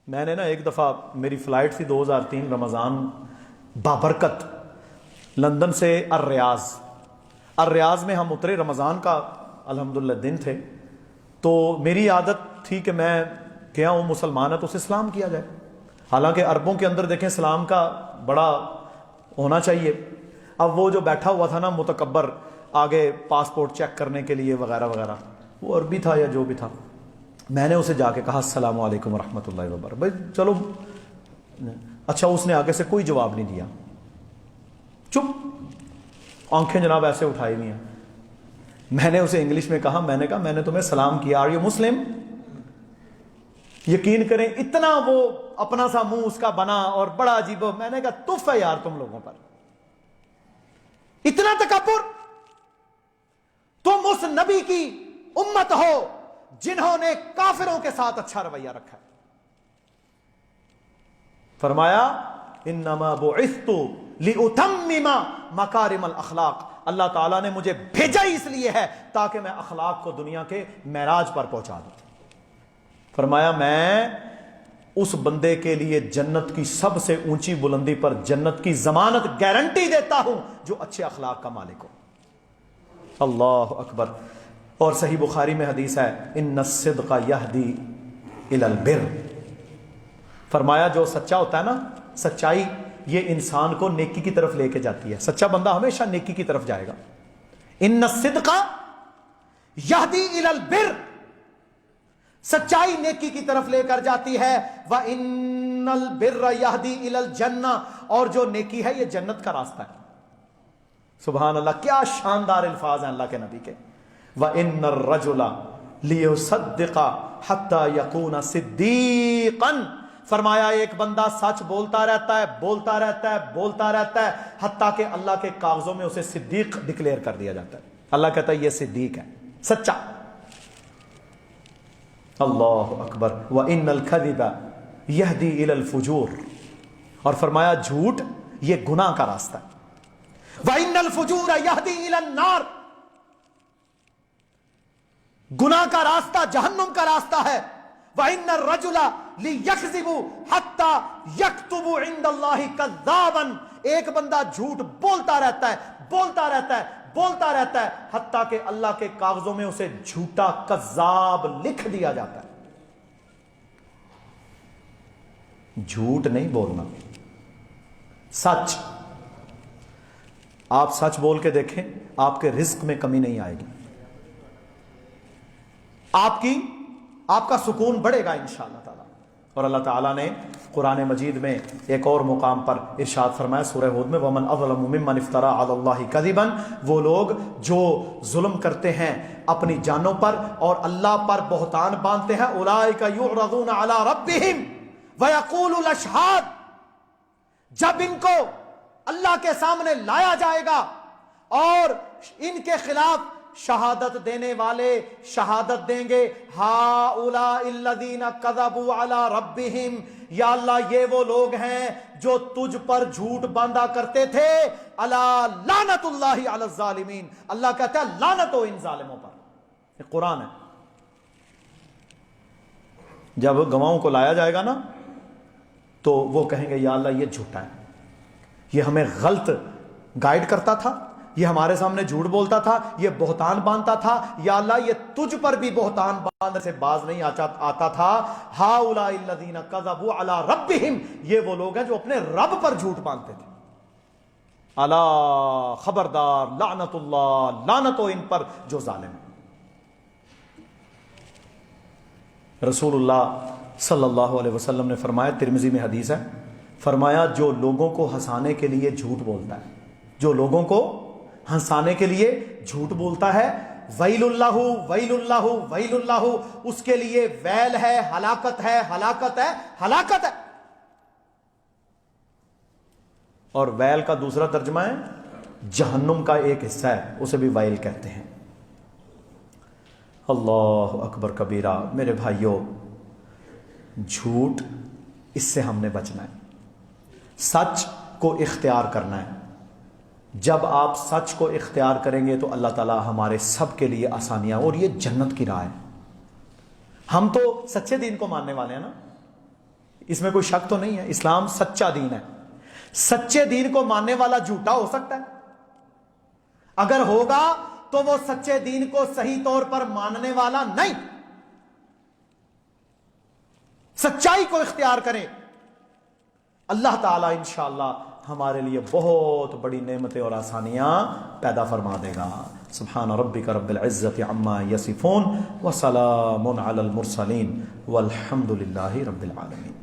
میں نے نا ایک دفعہ میری فلائٹ تھی 2003 رمضان بابرکت لندن سے الریاض میں ہم اترے. رمضان کا الحمدللہ دن تھے, تو میری عادت تھی کہ میں گیا ہوں مسلمان ہے تو اسے سلام کیا جائے. حالانکہ عربوں کے اندر دیکھیں سلام کا بڑا ہونا چاہیے. اب وہ جو بیٹھا ہوا تھا نا متکبر آگے پاسپورٹ چیک کرنے کے لیے وغیرہ وغیرہ, وہ عربی تھا یا جو بھی تھا, میں نے اسے جا کے کہا السلام علیکم ورحمۃ اللہ وبرکاتہ. بھائی چلو اچھا, اس نے آگے سے کوئی جواب نہیں دیا, چپ, آنکھیں جناب ایسے اٹھائی ہوئی ہیں. میں نے اسے انگلش میں کہا, میں نے تمہیں سلام کیا, آر یو مسلم. یقین کریں اتنا وہ اپنا سا منہ اس کا بنا اور بڑا عجیب. میں نے کہا تف ہے یار تم لوگوں پر, اتنا تکبر. تم اس نبی کی امت ہو جنہوں نے کافروں کے ساتھ اچھا رویہ رکھا ہے. فرمایا انما بعثت لاتمم مکارم الاخلاق, اللہ تعالیٰ نے مجھے بھیجا ہی اس لیے ہے تاکہ میں اخلاق کو دنیا کے معراج پر پہنچا دوں. فرمایا میں اس بندے کے لیے جنت کی سب سے اونچی بلندی پر جنت کی ضمانت گارنٹی دیتا ہوں جو اچھے اخلاق کا مالک ہو. اللہ اکبر. اور صحیح بخاری میں حدیث ہے ان الصدق یہدی الی البر. فرمایا جو سچا ہوتا ہے نا, سچائی یہ انسان کو نیکی کی طرف لے کے جاتی ہے. سچا بندہ ہمیشہ نیکی کی طرف جائے گا. ان الصدق یہدی الی البر, سچائی نیکی کی طرف لے کر جاتی ہے. وَإِنَّ الْبِرَّ يَهْدِي إِلَى الْجَنَّةِ, اور جو نیکی ہے یہ جنت کا راستہ ہے. سبحان اللہ, کیا شاندار الفاظ ہیں اللہ کے نبی کے. وَإِنَّ الرَّجُلَ لِيُصَدِّقَ حَتَّى يَكُونَ صِدِّيقًا. فرمایا ایک بندہ سچ بولتا رہتا ہے حتیٰ کہ اللہ کے کاغذوں میں اسے صدیق ڈکلیئر کر دیا جاتا ہے. اللہ کہتا ہے یہ صدیق ہے, سچا. اللہ اکبر. وَإِنَّ الْكَذِبَ يَهْدِي إِلَى الْفُجُورِ, اور فرمایا جھوٹ یہ گناہ کا راستہ ہے. وَإِنَّ الْفُجُورَ يَهْدِي إِلَى النَّارِ, گناہ کا راستہ جہنم کا راستہ ہے. وَإِنَّ الرَّجُلَ لِيَكْذِبُ حَتَّى يَكْتُبُ عِندَ اللَّهِ كَذَّابًا, ایک بندہ جھوٹ بولتا رہتا ہے حتیٰ کہ اللہ کے کاغذوں میں اسے جھوٹا کذاب لکھ دیا جاتا ہے. جھوٹ نہیں بولنا, سچ. آپ سچ بول کے دیکھیں, آپ کے رزق میں کمی نہیں آئے گی, آپ کا سکون بڑھے گا انشاءاللہ تعالی. اور اللہ تعالیٰ نے قرآن مجید میں ایک اور مقام پر ارشاد فرمایا سورہ ہود میں وَمَنْ أَظْلَمُ مِمَّنِ افْتَرَىٰ عَلَى اللَّهِ كَذِبًا, وہ لوگ جو ظلم کرتے ہیں اپنی جانوں پر اور اللہ پر بہتان باندھتے ہیں. أُولَٰئِكَ يُعْرَضُونَ عَلَىٰ رَبِّهِمْ وَيَقُولُ الْأَشْهَادُ, جب ان کو اللہ کے سامنے لایا جائے گا اور ان کے خلاف شہادت دینے والے شہادت دیں گے, هَٰؤُلَاءِ الَّذِينَ كَذَبُوا عَلَىٰ رَبِّهِمْ, یا اللہ یہ وہ لوگ ہیں جو تجھ پر جھوٹ باندھا کرتے تھے. أَلَا لَعْنَةُ اللَّهِ عَلَى الظَّالِمِينَ, اللہ کہتا ہے لعنت ہو ان ظالموں پر. یہ قرآن ہے. جب گواہوں کو لایا جائے گا نا تو وہ کہیں گے یا اللہ یہ جھوٹا ہے, یہ ہمیں غلط گائیڈ کرتا تھا, یہ ہمارے سامنے جھوٹ بولتا تھا، یہ بہتان باندھتا تھا، یا اللہ یہ تجھ پر بھی بہتان باندھنے سے باز نہیں آتا تھا۔ ہؤلاء الذین کذبوا علی ربہم، یہ وہ لوگ ہیں جو اپنے رب پر جھوٹ باندھتے تھے۔ الا خبردار، لعنت اللہ، لعنت ہو ان پر جو ظالم ہیں۔ رسول اللہ صلی اللہ علیہ وسلم نے فرمایا، ترمذی میں حدیث ہے، فرمایا جو لوگوں کو ہنسانے کے لیے جھوٹ بولتا ہے، جو لوگوں کو ہنسانے کے لیے جھوٹ بولتا ہے، ویل اللہ ویل اللہ ویل اللہ، اس کے لیے ویل ہے، ہلاکت ہے، ہلاکت ہے، ہلاکت ہے۔ اور ویل کا دوسرا ترجمہ ہے جہنم کا ایک حصہ ہے، اسے بھی ویل کہتے ہیں۔ اللہ اکبر کبیرہ۔ میرے بھائیوں، جھوٹ، اس سے ہم نے بچنا ہے، سچ کو اختیار کرنا ہے۔ جب آپ سچ کو اختیار کریں گے تو اللہ تعالی ہمارے سب کے لیے آسانیاں، اور یہ جنت کی راہ ہے۔ ہم تو سچے دین کو ماننے والے ہیں نا، اس میں کوئی شک تو نہیں ہے، اسلام سچا دین ہے۔ سچے دین کو ماننے والا جھوٹا ہو سکتا ہے؟ اگر ہوگا تو وہ سچے دین کو صحیح طور پر ماننے والا نہیں۔ سچائی کو اختیار کریں، اللہ تعالیٰ انشاءاللہ ہمارے لیے بہت بڑی نعمتیں اور آسانیاں پیدا فرما دے گا۔ سبحان ربک رب العزت عما یصفون وسلام علی المرسلین والحمد للہ رب العالمین۔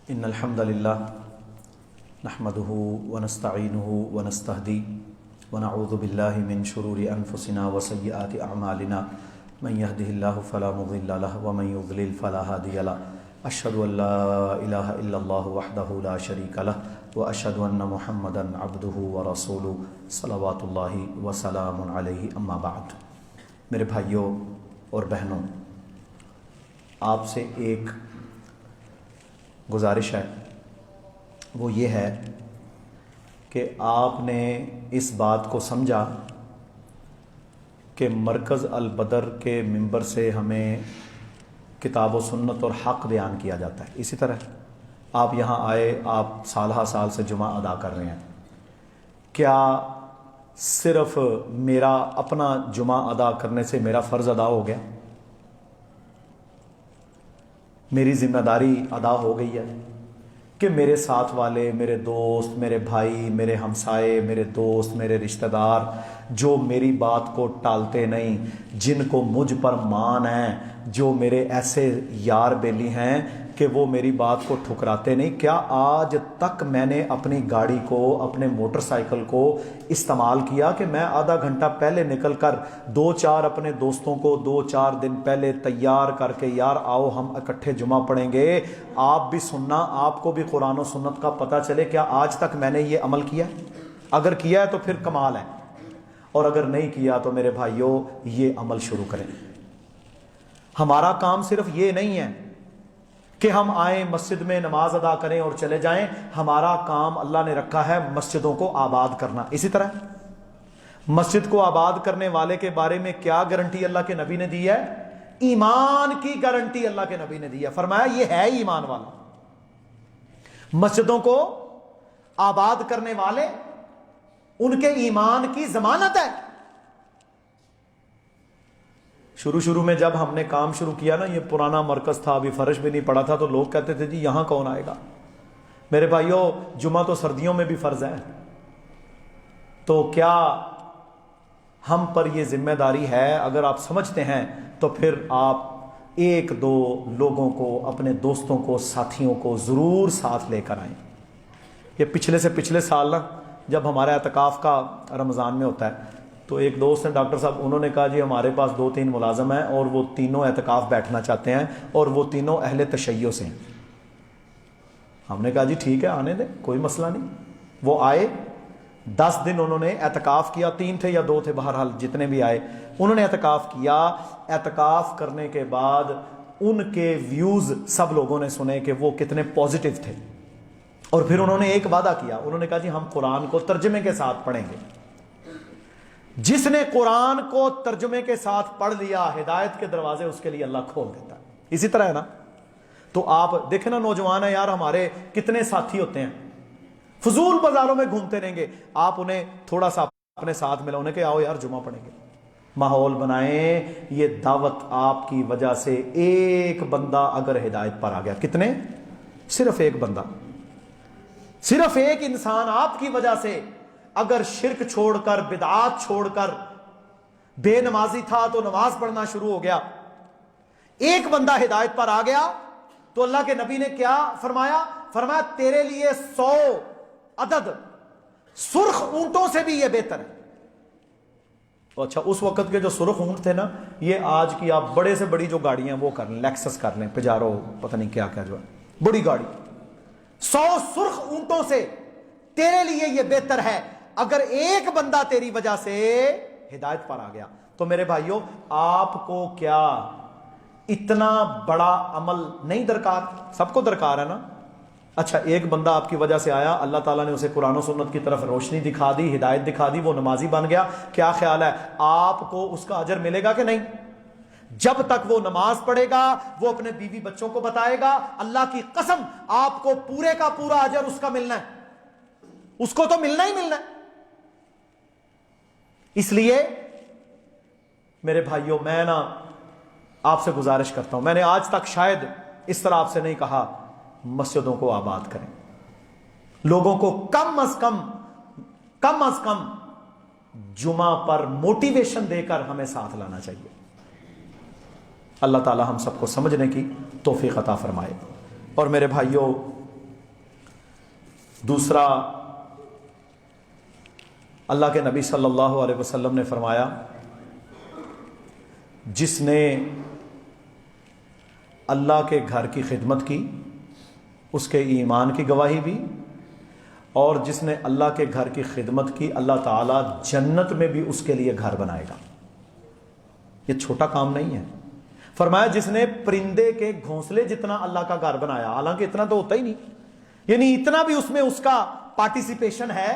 ان الحمد للہ نحمده ونستعینه ونستهدیه ونعوذ باللہ من شرور انفسنا وسیئات اعمالنا، من يهده اللہ فلا مضل له ومن يضلل فلا هادی له، اشهد ان لا الہ الا اللہ وحدہ لا شریک له واشهد ان محمدا عبدہ ورسولہ صلوات اللہ وسلام علیہ، اما بعد۔ میرے بھائیوں اور بہنوں، آپ سے ایک گزارش ہے، وہ یہ ہے کہ آپ نے اس بات کو سمجھا کہ مرکز البدر کے ممبر سے ہمیں کتاب و سنت اور حق بیان کیا جاتا ہے۔ اسی طرح آپ یہاں آئے، آپ سالہ سال سے جمعہ ادا کر رہے ہیں، کیا صرف میرا اپنا جمعہ ادا کرنے سے میرا فرض ادا ہو گیا؟ میری ذمہ داری ادا ہو گئی ہے کہ میرے ساتھ والے، میرے دوست، میرے بھائی، میرے ہمسائے، میرے دوست، میرے رشتہ دار جو میری بات کو ٹالتے نہیں، جن کو مجھ پر مان ہے، جو میرے ایسے یار بیلی ہیں کہ وہ میری بات کو ٹھکراتے نہیں، کیا آج تک میں نے اپنی گاڑی کو، اپنے موٹر سائیکل کو استعمال کیا کہ میں آدھا گھنٹہ پہلے نکل کر دو چار اپنے دوستوں کو 2-4 دن پہلے تیار کر کے، یار آؤ ہم اکٹھے جمعہ پڑھیں گے، آپ بھی سننا، آپ کو بھی قرآن و سنت کا پتہ چلے، کیا آج تک میں نے یہ عمل کیا؟ اگر کیا ہے تو پھر کمال ہے، اور اگر نہیں کیا تو میرے بھائیوں یہ عمل شروع کریں۔ ہمارا کام صرف یہ نہیں ہے کہ ہم آئیں مسجد میں نماز ادا کریں اور چلے جائیں، ہمارا کام اللہ نے رکھا ہے مسجدوں کو آباد کرنا۔ اسی طرح مسجد کو آباد کرنے والے کے بارے میں کیا گارنٹی اللہ کے نبی نے دی ہے؟ ایمان کی گارنٹی اللہ کے نبی نے دی ہے، فرمایا یہ ہے ایمان والا۔ مسجدوں کو آباد کرنے والے، ان کے ایمان کی ضمانت ہے۔ شروع میں جب ہم نے کام شروع کیا نا، یہ پرانا مرکز تھا، ابھی فرش بھی نہیں پڑا تھا، تو لوگ کہتے تھے جی یہاں کون آئے گا؟ میرے بھائیوں، جمعہ تو سردیوں میں بھی فرض ہے، تو کیا ہم پر یہ ذمہ داری ہے؟ اگر آپ سمجھتے ہیں تو پھر آپ 1-2 لوگوں کو، اپنے دوستوں کو، ساتھیوں کو ضرور ساتھ لے کر آئیں۔ یہ پچھلے سے پچھلے سال نا، جب ہمارا اعتکاف کا رمضان میں ہوتا ہے، تو ایک دوست ہیں ڈاکٹر صاحب، انہوں نے کہا جی ہمارے پاس 2-3 ملازم ہیں اور وہ تینوں اعتکاف بیٹھنا چاہتے ہیں، اور وہ تینوں اہل تشیع سے ہیں۔ ہم نے کہا جی ٹھیک ہے، آنے دیں، کوئی مسئلہ نہیں۔ وہ آئے 10 دن انہوں نے اعتکاف کیا، 3 تھے یا 2 تھے، بہرحال جتنے بھی آئے انہوں نے اعتکاف کیا۔ اعتکاف کرنے کے بعد ان کے ویوز سب لوگوں نے سنے کہ وہ کتنے پازیٹیو تھے، اور پھر انہوں نے ایک وعدہ کیا، انہوں نے کہا جی ہم قرآن کو ترجمے کے ساتھ پڑھیں گے۔ جس نے قرآن کو ترجمے کے ساتھ پڑھ لیا ہدایت کے دروازے اس کے لیے اللہ کھول دیتا ہے۔ اسی طرح ہے نا، تو آپ دیکھیں نا، نوجوان ہیں یار ہمارے، کتنے ساتھی ہوتے ہیں فضول بازاروں میں گھومتے رہیں گے، آپ انہیں تھوڑا سا اپنے ساتھ ملا، انہیں کہ آؤ یار جمعہ پڑھیں گے، ماحول بنائیں۔ یہ دعوت آپ کی وجہ سے ایک بندہ اگر ہدایت پر آ گیا، کتنے؟ صرف ایک بندہ، صرف ایک انسان آپ کی وجہ سے اگر شرک چھوڑ کر، بدعات چھوڑ کر، بے نمازی تھا تو نماز پڑھنا شروع ہو گیا، ایک بندہ ہدایت پر آ گیا، تو اللہ کے نبی نے کیا فرمایا؟ فرمایا تیرے لیے 100 عدد سرخ اونٹوں سے بھی یہ بہتر ہے۔ اچھا اس وقت کے جو سرخ اونٹ تھے نا، یہ آج کی آپ بڑے سے بڑی جو گاڑیاں وہ کر لیں، لیکسس کر لیں، پجارو، پتہ نہیں کیا کیا جو ہے بڑی گاڑی، 100 سرخ اونٹوں سے تیرے لیے یہ بہتر ہے اگر ایک بندہ تیری وجہ سے ہدایت پر آ گیا۔ تو میرے بھائیوں، آپ کو کیا اتنا بڑا عمل نہیں درکار؟ سب کو درکار ہے نا۔ اچھا ایک بندہ آپ کی وجہ سے آیا، اللہ تعالیٰ نے اسے قرآن و سنت کی طرف روشنی دکھا دی، ہدایت دکھا دی، وہ نمازی بن گیا، کیا خیال ہے آپ کو اس کا اجر ملے گا کہ نہیں؟ جب تک وہ نماز پڑھے گا، وہ اپنے بیوی بچوں کو بتائے گا، اللہ کی قسم آپ کو پورے کا پورا اجر اس کا ملنا ہے، اس کو تو ملنا ہی ملنا ہے۔ اس لیے میرے بھائیوں، میں نا آپ سے گزارش کرتا ہوں، میں نے آج تک شاید اس طرح آپ سے نہیں کہا، مسجدوں کو آباد کریں، لوگوں کو کم از کم جمعہ پر موٹیویشن دے کر ہمیں ساتھ لانا چاہیے۔ اللہ تعالی ہم سب کو سمجھنے کی توفیق عطا فرمائے۔ اور میرے بھائیوں، دوسرا، اللہ کے نبی صلی اللہ علیہ وسلم نے فرمایا، جس نے اللہ کے گھر کی خدمت کی اس کے ایمان کی گواہی بھی، اور جس نے اللہ کے گھر کی خدمت کی اللہ تعالیٰ جنت میں بھی اس کے لیے گھر بنائے گا۔ یہ چھوٹا کام نہیں ہے۔ فرمایا جس نے پرندے کے گھونسلے جتنا اللہ کا گھر بنایا، حالانکہ اتنا تو ہوتا ہی نہیں، یعنی اتنا بھی اس میں اس کا پارٹیسپیشن ہے،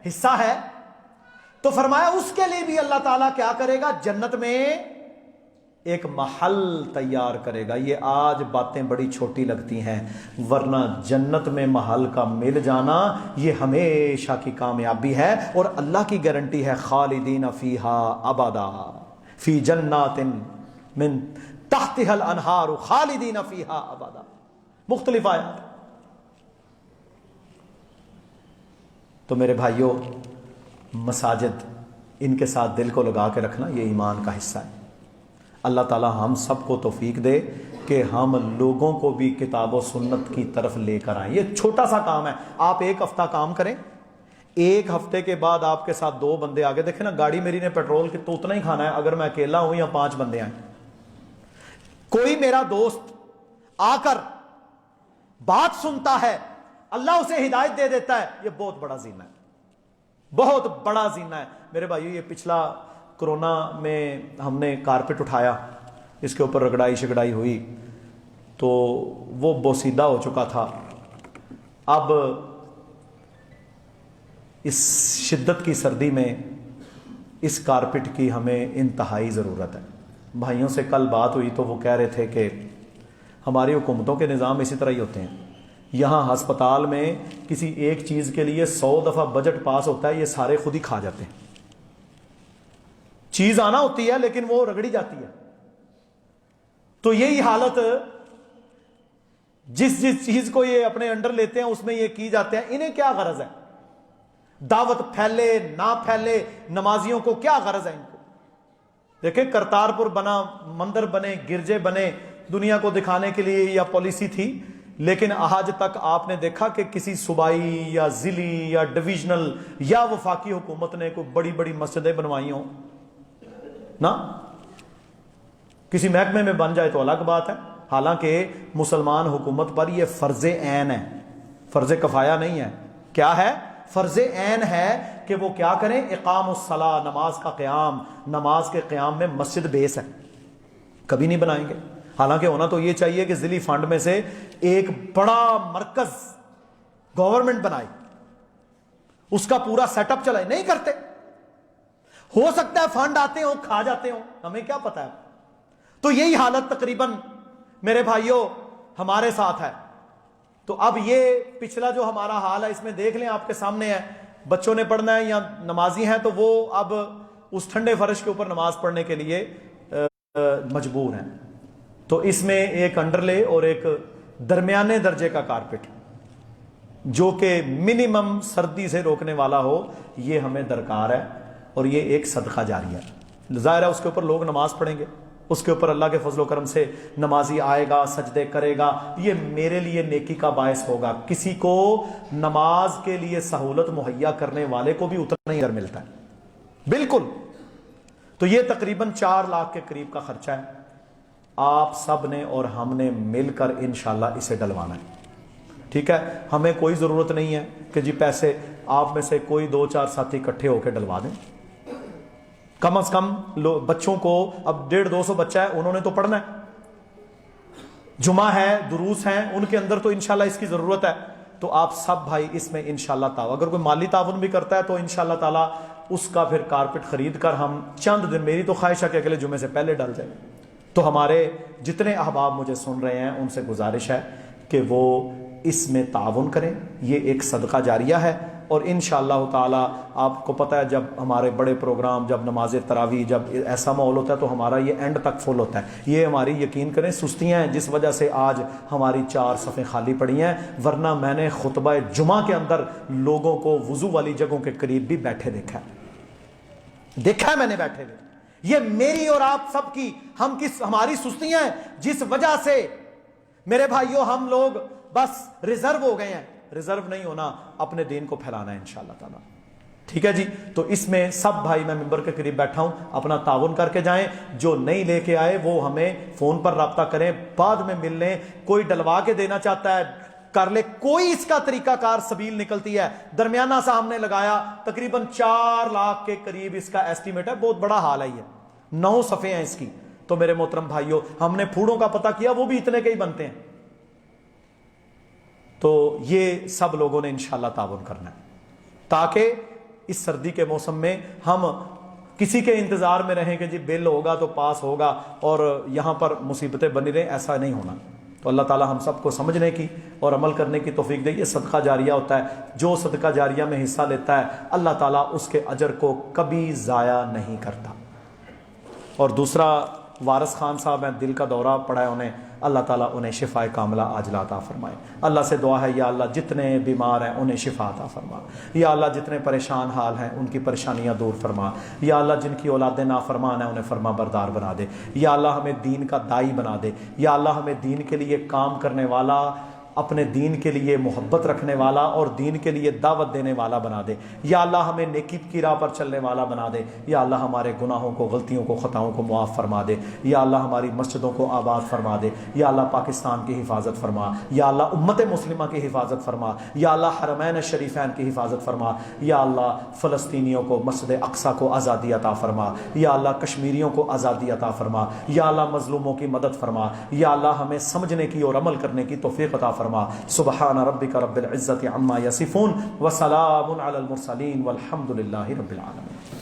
حصہ ہے، تو فرمایا اس کے لیے بھی اللہ تعالیٰ کیا کرے گا؟ جنت میں ایک محل تیار کرے گا۔ یہ آج باتیں بڑی چھوٹی لگتی ہیں، ورنہ جنت میں محل کا مل جانا یہ ہمیشہ کی کامیابی ہے، اور اللہ کی گارنٹی ہے، خالدین فیہا ابدا فی جنات من تحتها الانہار خالدین فیہا ابدا، مختلف آیات۔ تو میرے بھائیوں، مساجد، ان کے ساتھ دل کو لگا کے رکھنا، یہ ایمان کا حصہ ہے۔ اللہ تعالی ہم سب کو توفیق دے کہ ہم لوگوں کو بھی کتاب و سنت کی طرف لے کر آئیں۔ یہ چھوٹا سا کام ہے، آپ ایک ہفتہ کام کریں، ایک ہفتے کے بعد آپ کے ساتھ 2 بندے آگے، دیکھیں نا گاڑی میری نے پیٹرول تو اتنا ہی کھانا ہے اگر میں اکیلا ہوں یا 5 بندے آئیں۔ کوئی میرا دوست آ کر بات سنتا ہے، اللہ اسے ہدایت دے دیتا ہے، یہ بہت بڑا زینہ ہے، بہت بڑا زینہ ہے۔ میرے بھائیو، یہ پچھلا کرونا میں ہم نے کارپٹ اٹھایا، اس کے اوپر رگڑائی شگڑائی ہوئی تو وہ بوسیدہ ہو چکا تھا۔ اب اس شدت کی سردی میں اس کارپٹ کی ہمیں انتہائی ضرورت ہے۔ بھائیوں سے کل بات ہوئی تو وہ کہہ رہے تھے کہ ہماری حکومتوں کے نظام اسی طرح ہی ہوتے ہیں، یہاں ہسپتال میں کسی ایک چیز کے لیے 100 دفعہ بجٹ پاس ہوتا ہے، یہ سارے خود ہی کھا جاتے ہیں۔ چیز آنا ہوتی ہے لیکن وہ رگڑی جاتی ہے۔ تو یہی حالت، جس چیز کو یہ اپنے انڈر لیتے ہیں اس میں یہ کی جاتے ہیں۔ انہیں کیا غرض ہے دعوت پھیلے نہ پھیلے، نمازیوں کو کیا غرض ہے ان کو؟ دیکھیں کرتارپور بنا، مندر بنے، گرجے بنے، دنیا کو دکھانے کے لیے یا پالیسی تھی، لیکن آج تک آپ نے دیکھا کہ کسی صوبائی یا ضلعی یا ڈویژنل یا وفاقی حکومت نے کوئی بڑی بڑی مسجدیں بنوائی ہوں؟ نہ، کسی محکمے میں بن جائے تو الگ بات ہے، حالانکہ مسلمان حکومت پر یہ فرض عین ہے، فرض کفایہ نہیں ہے۔ کیا ہے؟ فرض عین ہے کہ وہ کیا کریں؟ اقام الصلاۃ، نماز کا قیام، نماز کے قیام میں مسجد بیس ہے، کبھی نہیں بنائیں گے۔ حالانکہ ہونا تو یہ چاہیے کہ ذیلی فنڈ میں سے ایک بڑا مرکز گورنمنٹ بنائے، اس کا پورا سیٹ اپ چلائے، نہیں کرتے۔ ہو سکتا ہے فنڈ آتے ہوں کھا جاتے ہوں، ہمیں کیا پتا ہے۔ تو یہی حالت تقریباً میرے بھائیوں ہمارے ساتھ ہے۔ تو اب یہ پچھلا جو ہمارا حال ہے اس میں دیکھ لیں، آپ کے سامنے ہے، بچوں نے پڑھنا ہے یا نمازی ہیں تو وہ اب اس ٹھنڈے فرش کے اوپر نماز پڑھنے کے لیے مجبور ہیں۔ تو اس میں ایک انڈرلے اور ایک درمیانے درجے کا کارپٹ جو کہ منیمم سردی سے روکنے والا ہو، یہ ہمیں درکار ہے، اور یہ ایک صدقہ جاریہ ہے۔ ظاہر ہے اس کے اوپر لوگ نماز پڑھیں گے، اس کے اوپر اللہ کے فضل و کرم سے نمازی آئے گا، سجدے کرے گا، یہ میرے لیے نیکی کا باعث ہوگا۔ کسی کو نماز کے لیے سہولت مہیا کرنے والے کو بھی اتنا ہی در ملتا ہے، بالکل۔ تو یہ تقریباً 4 لاکھ کے قریب کا خرچہ ہے، آپ سب نے اور ہم نے مل کر انشاءاللہ اسے ڈلوانا ہے، ٹھیک ہے۔ ہمیں کوئی ضرورت نہیں ہے کہ جی پیسے آپ میں سے کوئی 2-4 ساتھی اکٹھے ہو کے ڈلوا دیں۔ کم از کم بچوں کو، اب 150-200 بچہ ہے، انہوں نے تو پڑھنا ہے، جمعہ ہے، دروس ہیں، ان کے اندر تو انشاءاللہ اس کی ضرورت ہے۔ تو آپ سب بھائی اس میں انشاءاللہ تعاون، اگر کوئی مالی تعاون بھی کرتا ہے تو انشاءاللہ تعالی اس کا پھر کارپٹ خرید کر ہم چند دن، میری تو خواہش ہے کہ اگلے جمعے سے پہلے ڈال جائے۔ تو ہمارے جتنے احباب مجھے سن رہے ہیں ان سے گزارش ہے کہ وہ اس میں تعاون کریں، یہ ایک صدقہ جاریہ ہے۔ اور انشاءاللہ تعالی آپ کو پتہ ہے جب ہمارے بڑے پروگرام، جب نماز تراویح، جب ایسا ماحول ہوتا ہے تو ہمارا یہ اینڈ تک فل ہوتا ہے۔ یہ ہماری یقین کریں سستیاں ہیں جس وجہ سے آج ہماری 4 صفیں خالی پڑی ہیں، ورنہ میں نے خطبہ جمعہ کے اندر لوگوں کو وضو والی جگہوں کے قریب بھی بیٹھے دیکھا ہے میں نے بیٹھے ہوئے۔ یہ میری اور آپ سب کی، ہماری سستیاں ہیں جس وجہ سے میرے بھائیوں ہم لوگ بس ریزرو ہو گئے ہیں۔ ریزرو نہیں ہونا، اپنے دین کو پھیلانا ہے انشاءاللہ تعالی، ٹھیک ہے جی۔ تو اس میں سب بھائی، میں ممبر کے قریب بیٹھا ہوں، اپنا تعاون کر کے جائیں۔ جو نہیں لے کے آئے وہ ہمیں فون پر رابطہ کریں، بعد میں مل لیں۔ کوئی ڈلوا کے دینا چاہتا ہے کر لے، کوئی اس کا طریقہ کار سبیل نکلتی ہے۔ درمیانہ سا ہم نے لگایا، تقریباً 4 لاکھ کے قریب اس کا ایسٹیمیٹ ہے، بہت بڑا حال ہے، یہ 9 صفحے ہیں اس کی۔ تو میرے محترم بھائیوں، ہم نے پھوڑوں کا پتہ کیا، وہ بھی اتنے کے ہی بنتے ہیں۔ تو یہ سب لوگوں نے انشاءاللہ تعاون کرنا ہے تاکہ اس سردی کے موسم میں ہم کسی کے انتظار میں رہیں کہ جی بل ہوگا تو پاس ہوگا اور یہاں پر مصیبتیں بنی رہیں، ایسا نہیں ہونا۔ تو اللہ تعالی ہم سب کو سمجھنے کی اور عمل کرنے کی توفیق دے۔ یہ صدقہ جاریہ ہوتا ہے، جو صدقہ جاریہ میں حصہ لیتا ہے اللہ تعالیٰ اس کے اجر کو کبھی ضائع نہیں کرتا۔ اور دوسرا، وارث خان صاحب ہیں، دل کا دورہ پڑا ہے انہیں، اللہ تعالیٰ انہیں شفا کاملہ عاجلہ عطا فرمائے۔ اللہ سے دعا ہے یا اللہ جتنے بیمار ہیں انہیں شفا عطا فرما، یا اللہ جتنے پریشان حال ہیں ان کی پریشانیاں دور فرما، یا اللہ جن کی اولادیں نافرمان ہیں انہیں فرما بردار بنا دے، یا اللہ ہمیں دین کا داعی بنا دے، یا اللہ ہمیں دین کے لیے کام کرنے والا، اپنے دین کے لیے محبت رکھنے والا اور دین کے لیے دعوت دینے والا بنا دے، یا اللہ ہمیں نیکی کی راہ پر چلنے والا بنا دے، یا اللہ ہمارے گناہوں کو، غلطیوں کو، خطاؤں کو معاف فرما دے، یا اللہ ہماری مسجدوں کو آباد فرما دے، یا اللہ پاکستان کی حفاظت فرما، یا اللہ امت مسلمہ کی حفاظت فرما، یا اللہ حرمین شریفین کی حفاظت فرما، یا اللہ فلسطینیوں کو، مسجد اقصیٰ کو آزادی عطا فرما، یا اللہ کشمیریوں کو آزادی عطا فرما، یا اللہ مظلوموں کی مدد فرما، یا اللہ ہمیں سمجھنے کی اور عمل کرنے کی توفیق عطا فرما۔ سبحان ربک رب العزت عما یصفون وسلام علی المرسلین والحمد للہ رب العالمین۔